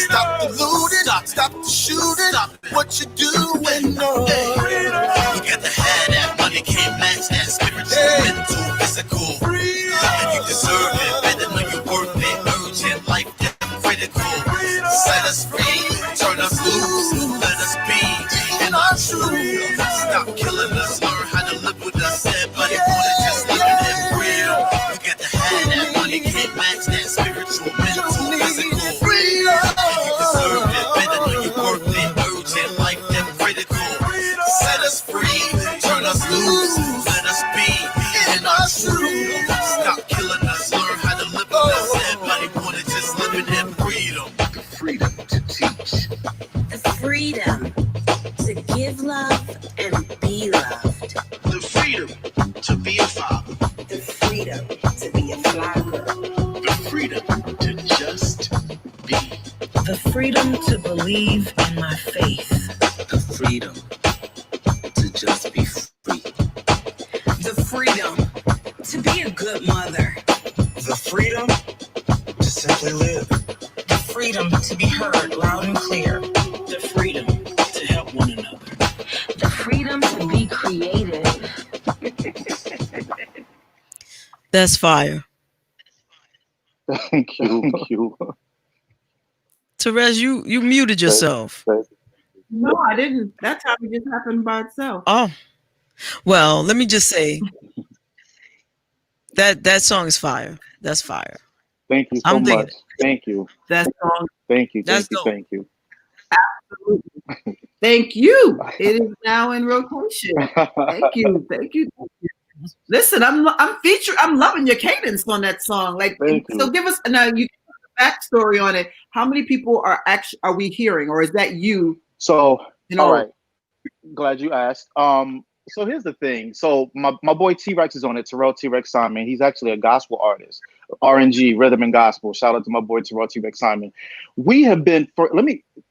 Stop the looting, stop the shooting. What you doing, no. You got to have that money, can't match that spiritual, mental, physical. If you deserve it, better know you're worth it. Urgent, life, death, critical. freedom to believe in my faith. The freedom to just be free. The freedom to be a good mother. The freedom to simply live. The freedom to be heard loud and clear. The freedom to help one another. The freedom to be creative. That's fire. Thank you. Terez, you muted yourself. No, I didn't. That topic just happened by itself. Oh, well, let me just say that song is fire. That's fire. Thank you so much. Thank you. That song. Thank you. That's Thank you. Absolutely. Thank you. It is now in rotation. Thank you. Thank you. Listen, I'm loving your cadence on that song. Like, so give us now. You backstory on it. How many people are we hearing, or is that you? So, all right. Glad you asked. So here's the thing. So my boy T-Rex is on it. Terrell T-Rex Simon. He's actually a gospel artist, R&G, rhythm and gospel. Shout out to my boy Terrell T-Rex Simon. We have been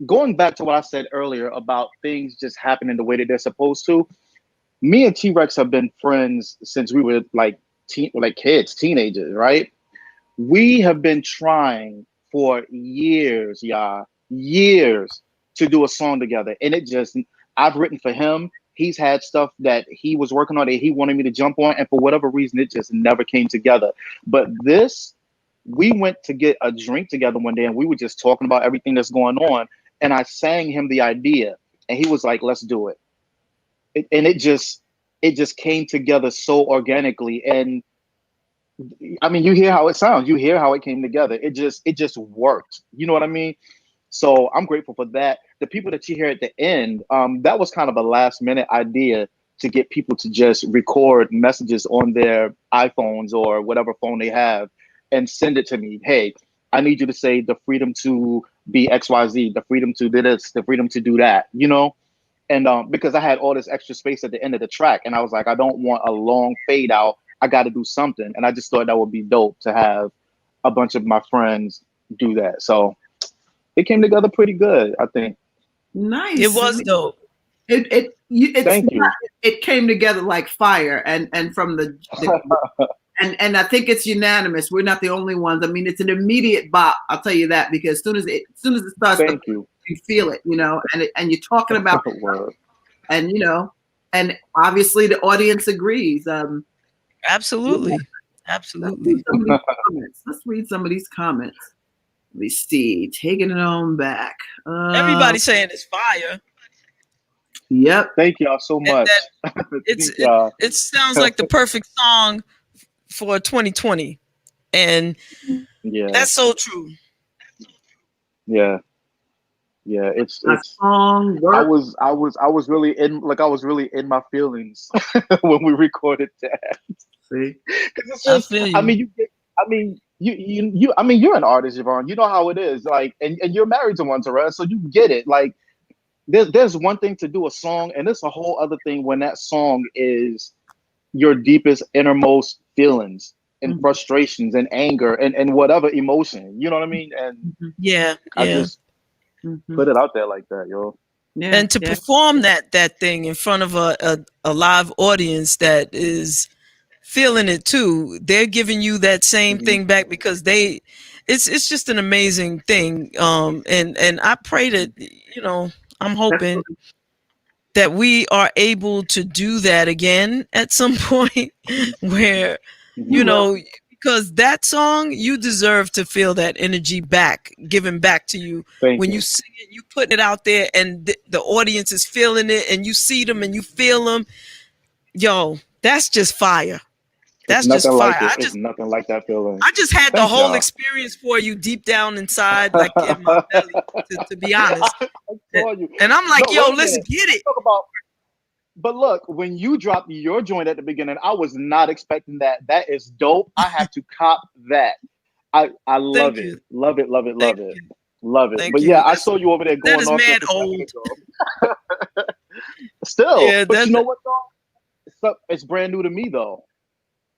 going back to what I said earlier about things just happening the way that they're supposed to. Me and T-Rex have been friends since we were like kids, teenagers, right? We have been trying for years, years to do a song together. And I've written for him. He's had stuff that he was working on that he wanted me to jump on. And for whatever reason, it just never came together. But we went to get a drink together one day and we were just talking about everything that's going on. And I sang him the idea and he was like, let's do it. And it just came together so organically. And I mean, you hear how it sounds, you hear how it came together. It just worked. You know what I mean? So I'm grateful for that. The people that you hear at the end, that was kind of a last minute idea to get people to just record messages on their iPhones or whatever phone they have and send it to me. Hey, I need you to say the freedom to be XYZ, the freedom to do this, the freedom to do that, you know? And because I had all this extra space at the end of the track and I was like, I don't want a long fade out. I got to do something. And I just thought that would be dope to have a bunch of my friends do that. So it came together pretty good, I think. Nice. It was dope. Thank you. It came together like fire, and from the and I think it's unanimous. We're not the only ones. I mean, it's an immediate bop. I'll tell you that because as soon as it starts, you feel it, you know, and you're talking about, and you know, and obviously the audience agrees. Absolutely. Let's read some of these comments. Let me see. Taking it on back. Everybody saying it's fire. Yep. Thank y'all so much. It sounds like the perfect song for 2020, and that's so true. Yeah. It's song. I was really in my feelings when we recorded that. See, it's just, I mean, you're an artist, JaVonne. You know how it is. Like, and you're married to one, Terez, so you get it. Like, there's one thing to do a song, and it's a whole other thing when that song is your deepest, innermost feelings and frustrations and anger and whatever emotion. You know what I mean? And I just put it out there like that, yo. Yeah, and to perform that thing in front of a live audience that is feeling it too, they're giving you that same thing back because it's just an amazing thing. And I pray that, you know, I'm hoping that we are able to do that again at some point where, you know, because that song, you deserve to feel that energy back, given back to you. When you sing it, you put it out there and the audience is feeling it and you see them and you feel them. Yo, that's just fire. That's just fire. It's nothing like that feeling. I just had the whole experience for you deep down inside, like in my belly, to be honest. And I'm like, yo, let's get it. But look, when you dropped your joint at the beginning, I was not expecting that. That is dope. I have to cop that. I love it. Love it. But yeah, I saw you over there going off. That is mad old. Still, but you know what though? It's brand new to me though.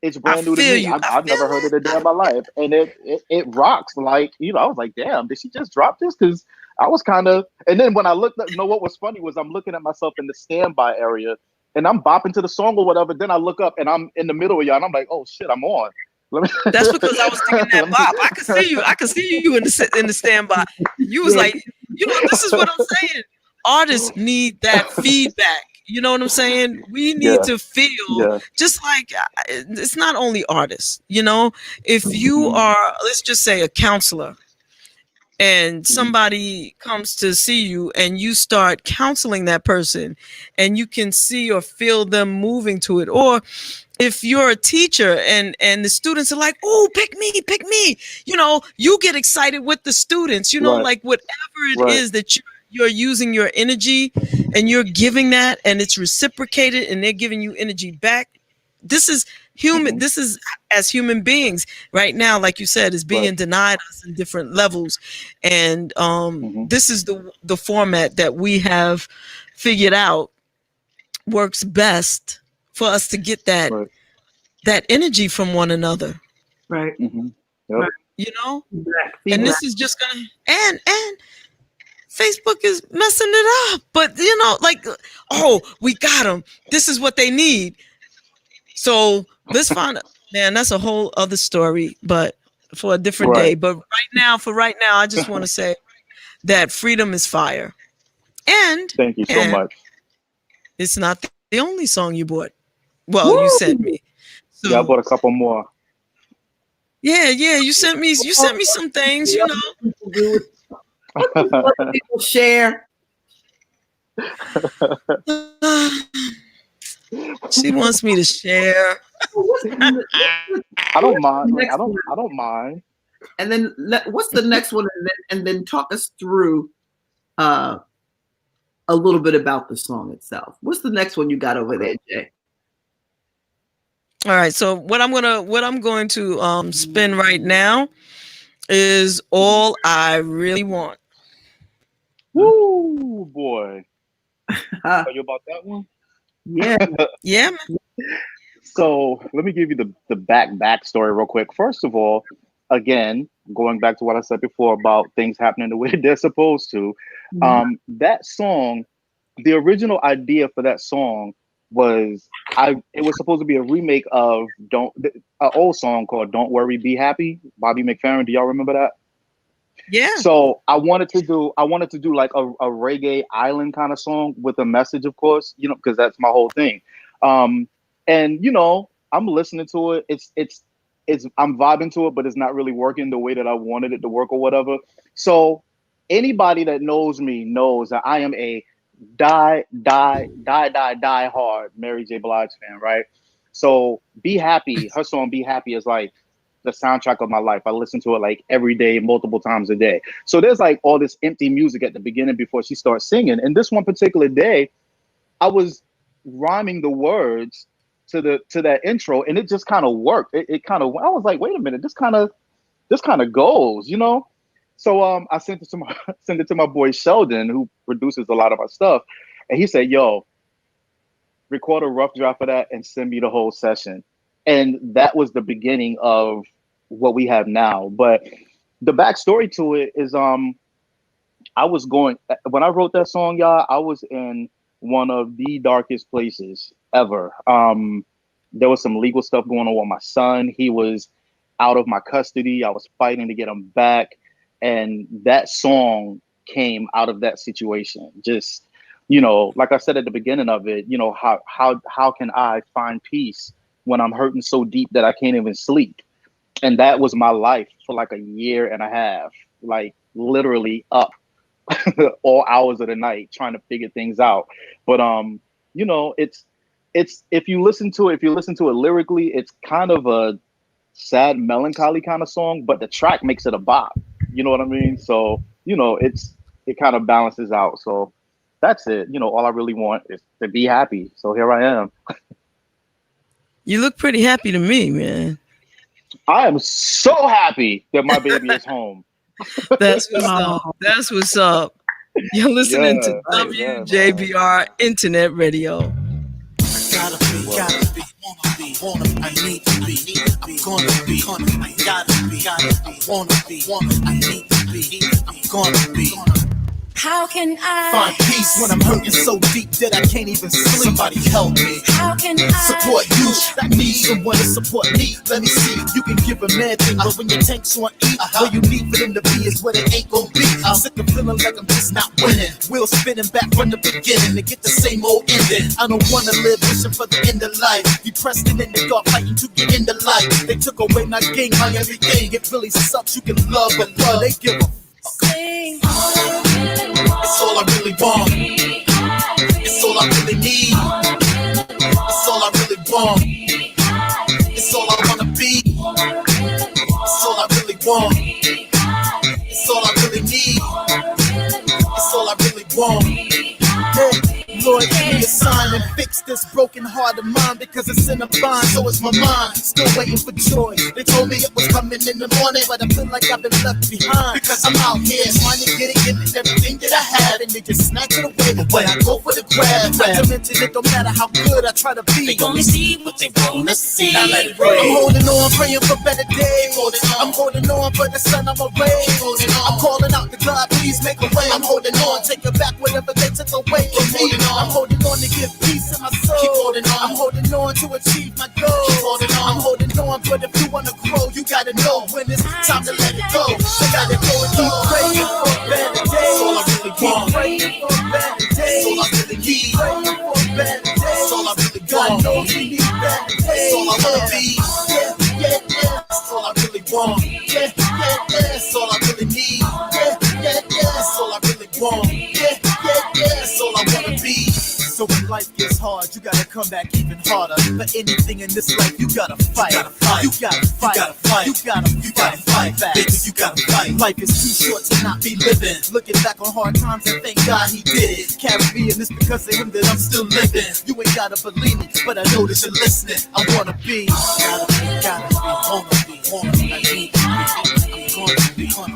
it's brand new to me. I've never heard it a day in my life, and it rocks. Like, you know, I was like, damn, did she just drop this? Because I was kind of, and then when I looked up, you know what was funny was I'm looking at myself in the standby area, and I'm bopping to the song or whatever. Then I look up, and I'm in the middle of y'all, and I'm like, oh shit, I'm on. That's because I was thinking that bop. I could see you. I could see you in the standby. You was like, you know, this is what I'm saying. Artists need that feedback. You know what I'm saying? We need to feel just like it's not only artists. You know, if you are, let's just say, a counselor, and somebody comes to see you and you start counseling that person and you can see or feel them moving to it. Or if you're a teacher and the students are like, oh, pick me, you know, you get excited with the students, you know, like whatever it is that you're using your energy and you're giving that and it's reciprocated and they're giving you energy back. This is human. This is as human beings right now, like you said, is being denied us in different levels. And this is the format that we have figured out works best for us to get that that energy from one another. Right. Right. You know? And this is just gonna and Facebook is messing it up. But you know, like, oh, we got them. This is what they need. So let's find out. Man, that's a whole other story, but for a different day. But right now, I just want to say that freedom is fire. And thank you so much. It's not the only song you bought. Well, you sent me. So, yeah, I bought a couple more. Yeah, you sent me some things, you know. People share. She wants me to share. I don't mind. I don't mind. And then what's the next one? And then talk us through a little bit about the song itself. What's the next one you got over there, Jay? All right. So what I'm going to spin right now is All I Really Want. Woo, boy. Are you about that one? Yeah. Yeah. So let me give you the backstory real quick. First of all, again, going back to what I said before about things happening the way they're supposed to, that song, the original idea for that song was it was supposed to be a remake of an old song called "Don't Worry, Be Happy." Bobby McFerrin. Do y'all remember that? Yeah. So I wanted to do like a reggae island kind of song with a message, of course, you know, because that's my whole thing. And you know, I'm listening to it. It's I'm vibing to it, but it's not really working the way that I wanted it to work or whatever. So anybody that knows me knows that I am a die hard Mary J. Blige fan, right? So Be Happy, her song Be Happy is like the soundtrack of my life. I listen to it like every day, multiple times a day. So there's like all this empty music at the beginning before she starts singing. And this one particular day, I was rhyming the words to that intro, and it just kind of worked. It kind of, I was like, wait a minute, this kind of goes, you know? So I sent it to my boy Sheldon, who produces a lot of our stuff, and he said, yo, record a rough draft of that and send me the whole session. And that was the beginning of what we have now. But the backstory to it is when I wrote that song, y'all, I was in one of the darkest places ever. There was some legal stuff going on with my son. He was out of my custody. I was fighting to get him back. And that song came out of that situation. Just, you know, like I said at the beginning of it, you know, how can I find peace when I'm hurting so deep that I can't even sleep? And that was my life for like a year and a half, like literally up all hours of the night trying to figure things out. But you know, it's if you listen to it lyrically, it's kind of a sad, melancholy kind of song, but the track makes it a bop. You know what I mean? So, you know, it kind of balances out. So that's it. You know, all I really want is to be happy. So here I am. You look pretty happy to me, man. I am so happy that my baby is home. That's what's up. That's what's up. You're listening to WJBR Internet Radio. Gotta be, wanna be, I need to be, I'm gonna be, I gotta be, I wanna be, I need to be, I'm gonna be. How can I find peace when I'm hurting so deep that I can't even sleep? Somebody help me. How can I support you? I need someone to support me. Let me see. You can give a mad thing, but when your tank's on E, where you need for them to be is where they ain't gon' be. I'm sick of feeling like I'm just not winning. Wheels spinning back from the beginning to get the same old ending. I don't wanna live wishing for the end of life. Depressed and in the dark, fighting to get in the light. They took away my game, my everything. It really sucks. You can love, but love they give a sing? It's all I really want. It's all I really need. It's all I really want. It's all I wanna be. It's all I really want. It's all I really need. It's all I really want. Hey, Lord, give me a sign and fix this broken heart of mine, because it's in a bind, so it's my mind. Still waiting for joy. They told me it was coming in the morning, but I feel like I've been left behind, because I'm out here trying to get it, give it everything that I have, and they just snatch it away. But when I go for the grab, not to mention it don't matter how good I try to be, they only see what they wanna see. Now let it rain. I'm holding on, praying for better days. I'm holding on for the sun I'm rays. I'm calling out to God, please make a way. I'm holding on, take it back whatever they took away from me. I'm holding on to give peace in my soul. Keep holding on. I'm holding on to achieve my goals. Keep holding on. I'm holding on, but if you wanna grow, you gotta know when it's time to let it go. You gotta go and keep praying for a better day. That's all I really want. Keep praying for a better day. That's all I really need. Praying for a better day. That's all I really want. God knows we need better days. That's all I wanna be. Yeah. That's all I really want. Yeah. That's all I really need. Yeah. That's all I really want. Yeah. That's all I wanna be. So when life gets hard, you gotta come back even harder. For anything in this life, you gotta fight. You gotta fight. You gotta fight. You gotta fight back. Baby, you gotta fight. Life is too short to not be living. Looking back on hard times and thank God he did it. Carry me, and it's because of him that I'm still living. You ain't gotta believe me, but I know that you're listening. I wanna be. Gotta be, wanna be. I need to be. I'm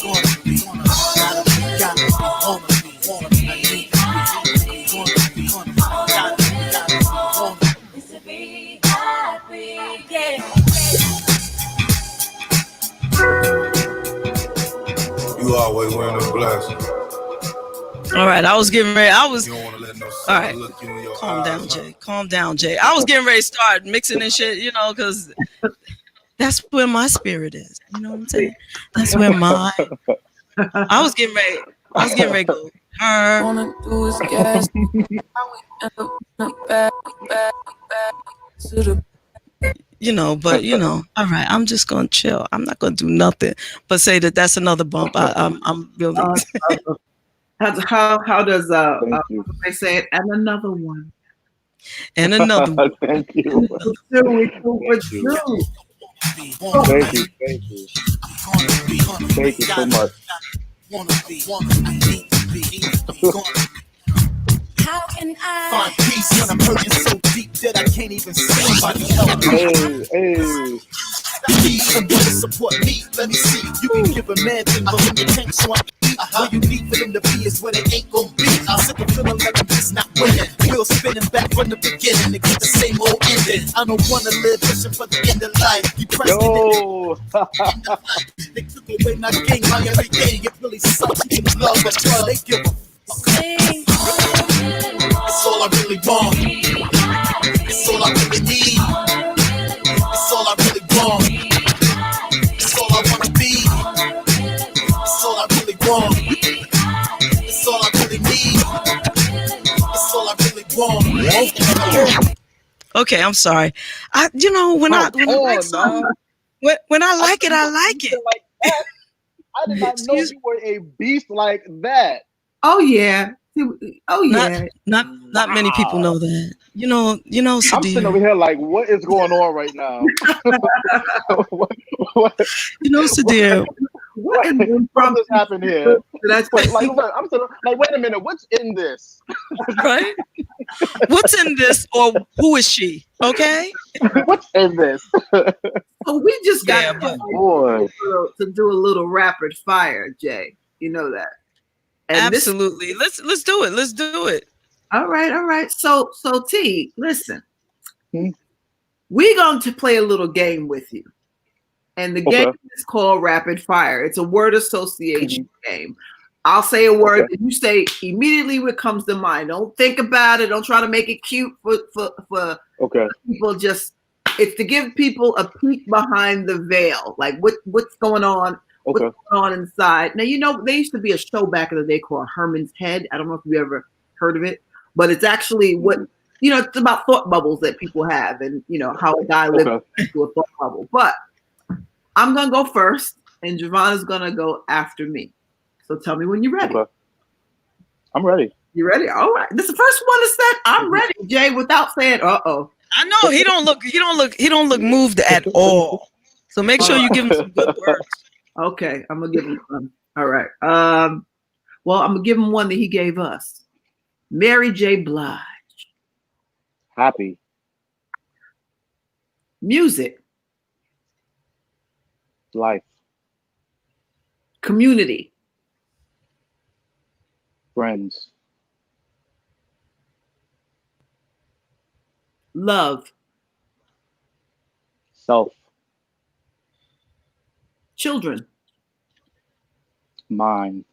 gonna be. Gotta be, wanna be. I need to be. You always wearing a blessing. All right, I was getting ready. All right, look you in your calm eyes, down, huh? Jay. Calm down, Jay. I was getting ready to start mixing and shit, because that's where my spirit is. You know what I'm saying? That's where my. I was getting ready to go. Wanna do is gas. Back to the. All right, I'm just gonna chill. I'm not gonna do nothing but say that that's another bump. I'm really. How does they say it? And another one. And another one. Thank you. Thank you. Thank you so much. How can I find peace when I'm hurting so deep that I can't even see? Somebody help me. Hey. Need someone to support me. Let me see. You can give a man thing, but when your tank's on E, where you need for them to be is where they ain't gon' be. I'm sick of feeling like I'm just not winning. Wheels spinning back from the beginning to get the same old ending. I don't wanna live wishing for the end of life. Depressed they took away my game, my everything. It really sucks. You can love, but girl, they give a sing? It's all I really want. It's all I really need. It's all I really want. It's all I wanna be. It's all I really want. It's all I really need. It's all I really want. Okay, I'm sorry. When I like something, when I like it, I like it. Like that. I did not know you were a beast like that. Oh yeah. Oh yeah. Not many people know that. I'm sitting over here like, what is going on right now? what? SYDIR. What is happening here? I'm sitting like, wait a minute, what's in this? Right? What's in this, or who is she? Okay. What's in this? Oh, we just got to do a little rapid fire, Jay. You know that. And absolutely. Let's do it. Let's do it. All right. So T, listen. We're going to play a little game with you. And the game is called Rapid Fire. It's a word association game. I'll say a word and you say immediately what comes to mind. Don't think about it. Don't try to make it cute for people. Just it's to give people a peek behind the veil. Like what's going on? What's going on inside? Now, you know, there used to be a show back in the day called Herman's Head. I don't know if you ever heard of it, but it's actually what, you know, it's about thought bubbles that people have and, you know, how a guy lives into a thought bubble. But I'm going to go first and JaVonne is going to go after me. So tell me when you're ready. I'm ready. You ready? All right. This is the first one that said I'm ready, Jay, without saying uh-oh. I know he don't look moved at all. So make sure you give him some good words. Okay, I'm gonna give him one. All right. Well, I'm gonna give him one that he gave us. Mary J. Blige. Happy. Music. Life. Community. Friends. Love. Self. Children. Mine.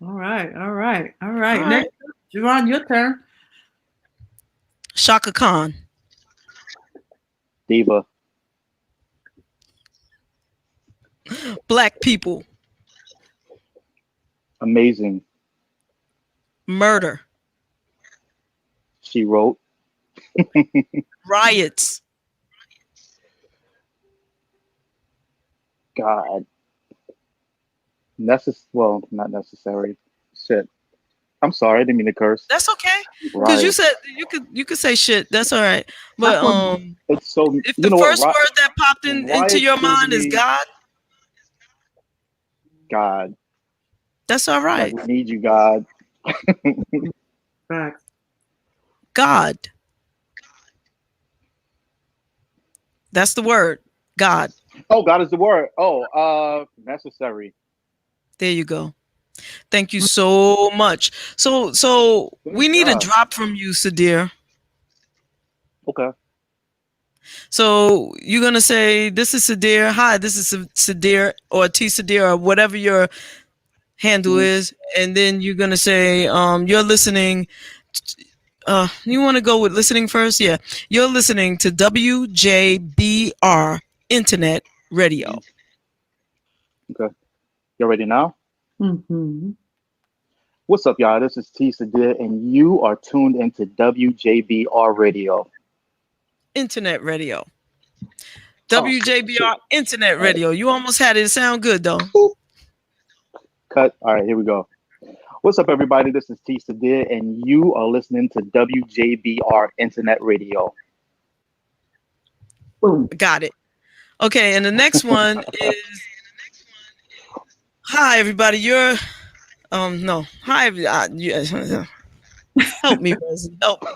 All right. Next, JaVonne, your turn. Shaka Khan. Diva. Black people. Amazing. Murder. She wrote. Riots. God. Well, not necessary. Shit. I'm sorry, I didn't mean to curse. That's okay. Because you said you could say shit. That's all right. But it's so if the first word that popped into your mind is God. God. That's all right. Like, we need you, God. God. That's the word. God. Oh, God is the word. Oh, necessary. There you go. Thank you so much. So we need a drop from you, SYDIR. Okay. So you're gonna say, "This is SYDIR. Hi, this is SYDIR or T SYDIR or whatever your handle is," and then you're gonna say, "You're listening." You want to go with listening first? Yeah. You're listening to WJBR Internet Radio. Okay. You ready now? Mm-hmm. What's up, y'all? This is T SYDIR, and you are tuned into WJBR Radio. Internet Radio. WJBR Internet Radio. You almost had it. It sound good, though. Cut. All right, here we go. What's up, everybody? This is T SYDIR, and you are listening to WJBR Internet Radio. Boom. Got it. Okay, and the next one is, hi, everybody. You're, no. Hi, help me, Rez. Help me.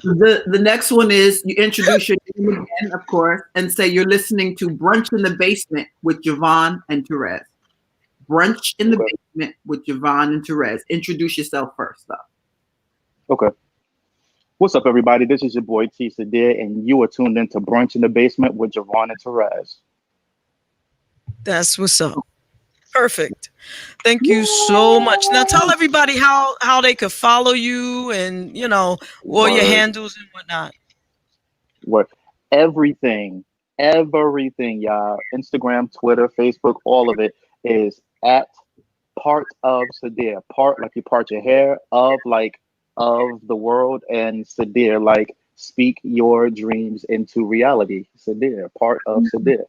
The next one is you introduce your name again, of course, and say you're listening to Brunch in the Basement with JaVonne and Terez. Brunch in the Basement with JaVonne and Terez. Introduce yourself first, though. Okay. What's up, everybody? This is your boy T SYDIR, and you are tuned into Brunch in the Basement with JaVonne and Terez. That's what's up. Perfect. Thank you so much. Now tell everybody how they could follow you and, you know, all your handles and whatnot. What? Everything, y'all. Instagram, Twitter, Facebook, all of it is at Part of SYDIR. Part like you part your hair, of like of the world, and SYDIR like speak your dreams into reality. SYDIR, Part of SYDIR.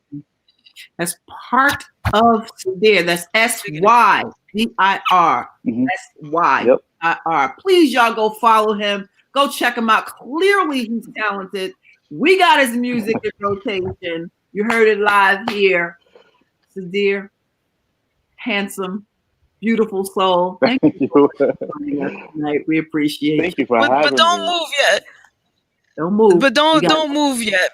That's Part of SYDIR. That's SYDIR. SYDIR. Please, y'all, go follow him. Go check him out. Clearly, he's talented. We got his music in rotation. You heard it live here. SYDIR, handsome, beautiful soul. Thank you for joining us tonight. We appreciate it. Thank you for having me. But don't move yet. Don't move. But don't move yet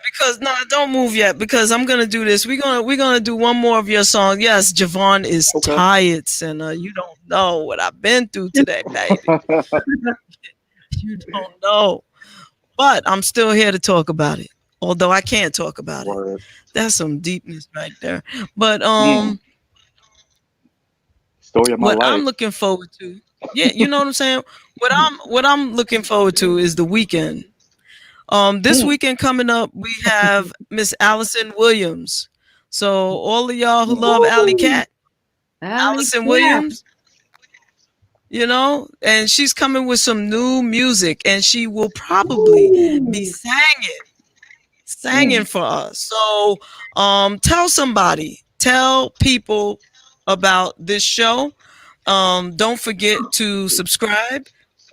don't move yet because I'm gonna do this. We're gonna do one more of your song. Yes, JaVonne is tired, Sinner. You don't know what I've been through today, baby. You don't know. But I'm still here to talk about it. Although I can't talk about it. That's some deepness right there. But story of my life. I'm looking forward to. Yeah, you know what I'm saying? What I'm looking forward to is the weekend. This weekend coming up, we have Miss Allison Williams. So all of y'all who love Alley Cat, Allison Williams, you know, and she's coming with some new music, and she will probably be singing for us. So tell people about this show. Don't forget to subscribe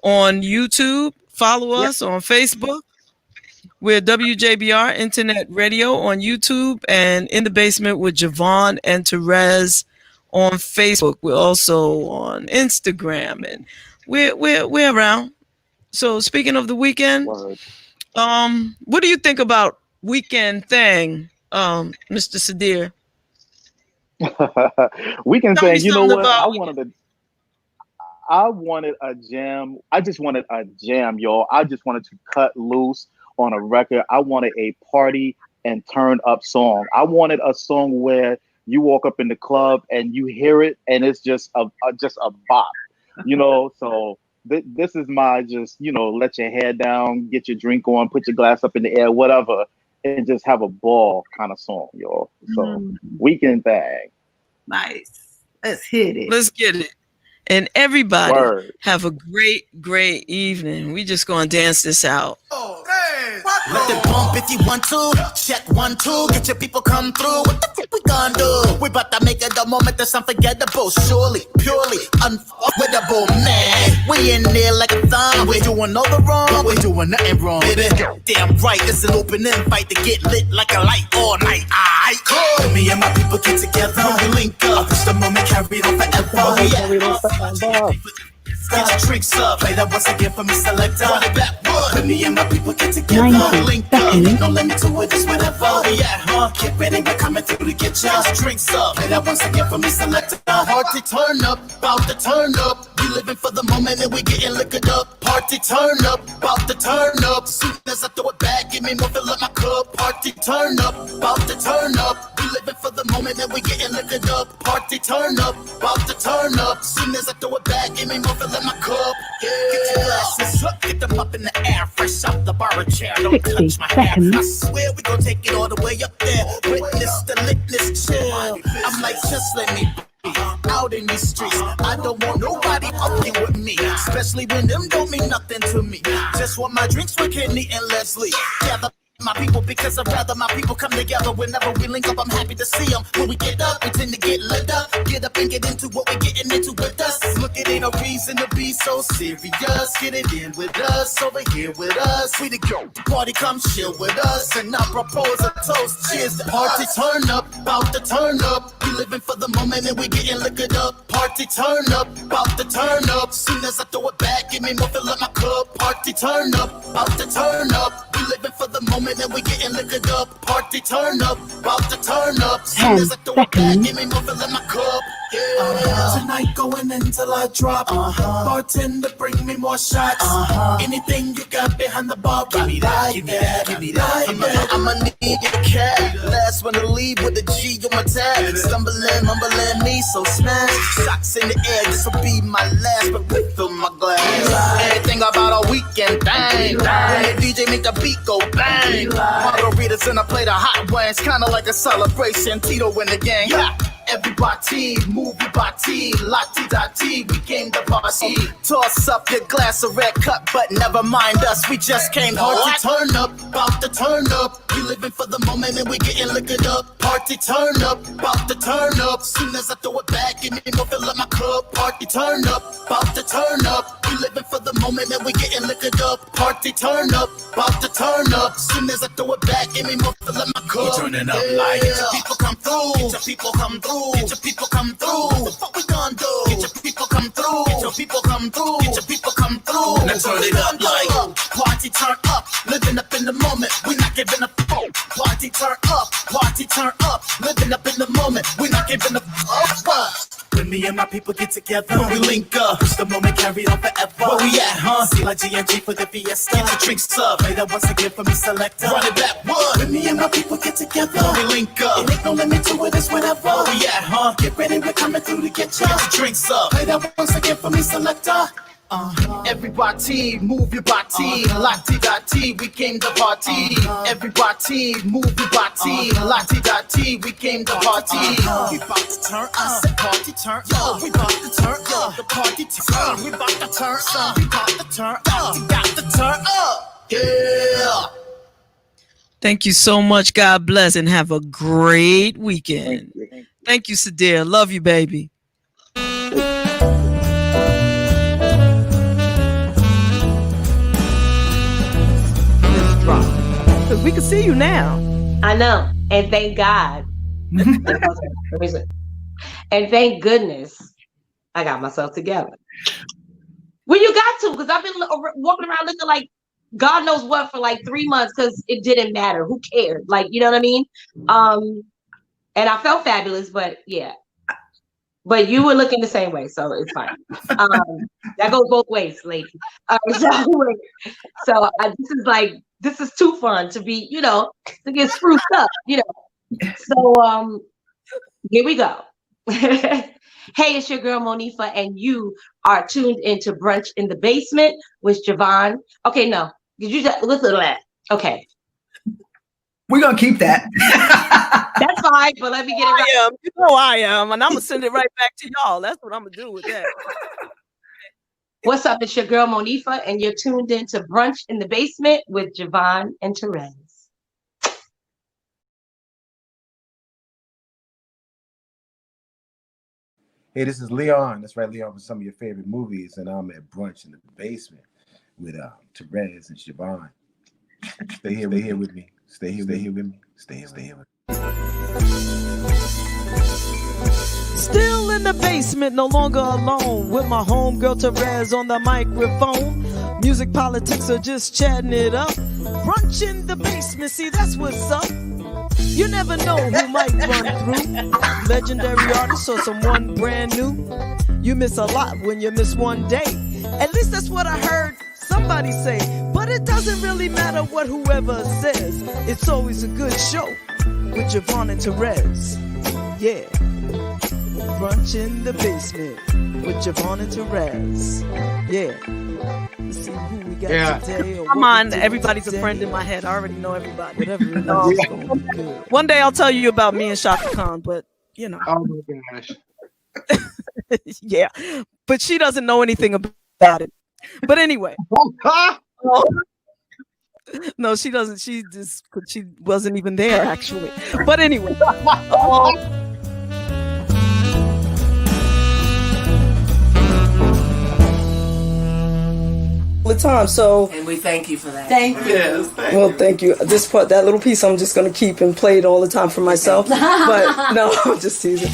on YouTube. Follow us on Facebook. We're WJBR Internet Radio on YouTube and In the Basement with JaVonne and Terez on Facebook. We're also on Instagram and we're around. So speaking of the weekend, what do you think about Weekend Thing, Mr. SYDIR? Weekend Thing, you know what? I wanted a jam. I just wanted a jam, y'all. I just wanted to cut loose on a record. I wanted a party and turn up song. I wanted a song where you walk up in the club and you hear it and it's just a bop, you know. So this is my just, you know, let your hair down, get your drink on, put your glass up in the air, whatever, and just have a ball kind of song, y'all. So Weekend Thing. Nice. Let's hit it. Let's get it. And everybody have a great evening. We just gonna dance this out. Let it bump if you want to. Check 1, 2. Get your people come through. What the fuck we gonna do? We about to make it the moment that's unforgettable. Surely, purely, unforgettable, man. We in there like a thumb. We're doing all the wrong. We're doing nothing wrong, baby. Damn right, it's an open invite to get lit like a light all night. Aight, cool. Me and my people get together. We link up. It's the moment carried on forever. Get your drinks up. Play that once again for me, selector. When me and my people get together, link up. Don't let me do it, it's whatever. Yeah, get ready, we're coming through to get your drinks up. Play that once again for me, selector. Party turn up, bout to turn up. We living for the moment and we getting liquored up. Party turn up, bout to turn up. Soon as I throw it back, give me more, fill up my cup. Party turn up, bout to turn up. We living for the moment and we getting liquored up. Party turn up, bout to turn up. Soon as I throw it back, give me more, fill up my cup. Yeah. Get your glasses up, get them up in the air. Fresh out the bar chair, don't touch my hair. I swear we gon' take it all the way up there. Witness the litness, chill. I'm like, just let me be out in these streets. I don't want nobody fucking with me, especially when them don't mean nothing to me. Just want my drinks with Kenny and Leslie. Gather my people because I'd rather my people come together. Whenever we link up, I'm happy to see them. When we get up, we tend to get lit up. Get up and get into what we're getting into with us. Look, it ain't no reason to be so serious. Get it in with us, over here with us. We the go party, come chill with us. And I propose a toast. Cheers, the party turn up, bout to turn up. We living for the moment and we getting liquored up. Party turn up, bout to turn up. Soon as I throw it back, give me more, fill up my cup. Party turn up, bout to turn up. We living for the moment and we getting liquored up. Party turn up, about to turn up. Soon as I throw it back, give me more, fill in my cup. Yeah. Tonight going until I drop. Bartender, bring me more shots. Anything you got behind the bar, give me that, give me that, give me that. I'ma need your cat. Last one to leave with a G on my tab. Stumbling, mumbling me, so smash. Shots in the air, this'll be my last, but refill my glass. Everything about a weekend thing. When the DJ make the beat go bang. Margaritas and I play the hot ones, kinda like a celebration. Tito in the gang. Everybody, move your body, la-ti-da-ti, we came to party. Toss up your glass of red cup, but never mind us, we just came home. Party turn up, bout to turn up. We living for the moment and we getting liquored up. Party turn up, bout to turn up. Soon as I throw it back, give me more, fill up my cup. Party turn up, bout to turn up. We living for the moment and we getting liquored up. Party turn up, bout to turn up. Soon as I throw it back, give me more, fill up my cup. We turning up like get your people come through, get your people come through. Get your people come through. What the fuck we gonna do? Get your people come through. Get your people come through. Get your people come through. Now turn it up like party turn up. Living up in turn up, party turn up, living up in the moment. We're not giving a fuck. When me and my people get together, we link up. Push the moment carried on forever. Where we at, huh? See like GNG for the fiesta. Get the drinks up. Play that once again for me, selector. Run it back, one. When me and my people get together, we link up. It ain't no limit to it, it's whatever. Where we at, huh? Get ready, we're coming through to get ya. Get the drinks up. Play that once again for me, selector. Everybody move your body, Lati-dati, we came to party. Everybody move your body, Lati-dati, we came to party. We about to turn up, party turn up. We about to turn up, the party turn. We about to turn up, we about to turn up. We got to turn up, yeah. Thank you so much. God bless and have a great weekend. Thank you, SYDIR. Love you, baby. Because we can see you now. I know. And thank God. And thank goodness I got myself together. Well, you got to, because I've been walking around looking like God knows what for like 3 months because it didn't matter. Who cared? Like, you know what I mean? And I felt fabulous, but yeah. But you were looking the same way, so it's fine. That goes both ways, lady. This is too fun to be, you know, to get spruced up, you know. So here we go. Hey, it's your girl Monifa, and you are tuned into Brunch in the Basement with JaVonne. Okay, no, did you just listen to that? Okay, we're gonna keep that. That's fine, but let me get it right. You know I am, and I'm gonna send it right back to y'all. That's what I'm gonna do with that. What's up? It's your girl Monifa, and you're tuned into Brunch in the Basement with JaVonne and Terez. Hey, this is Leon. That's right, Leon, for some of your favorite movies, and I'm at Brunch in the Basement with Terez and JaVonne. Stay here with me. Stay here with me. Stay here with me. Still in the basement, no longer alone, with my homegirl Terez on the microphone. Music, politics, or just chatting it up. Brunch in the basement, see that's what's up. You never know who might run through. Legendary artist or someone brand new. You miss a lot when you miss one day. At least that's what I heard somebody say. But it doesn't really matter what whoever says. It's always a good show with JaVonne and Terez. Yeah. Brunch in the Basement with JaVonne and Terez. Yeah. Let's see who we got today. Come on, everybody's a friend in my head. I already know everybody. Whatever it is. One day I'll tell you about me and Shaka Khan, but you know. Oh my gosh. Yeah. But she doesn't know anything about it. But anyway. No, she doesn't. She wasn't even there actually. But anyway. The time, so and we thank you for that. Thank you. Yes, thank you. This part, that little piece, I'm just gonna keep and play it all the time for myself. But no, I'm just teasing.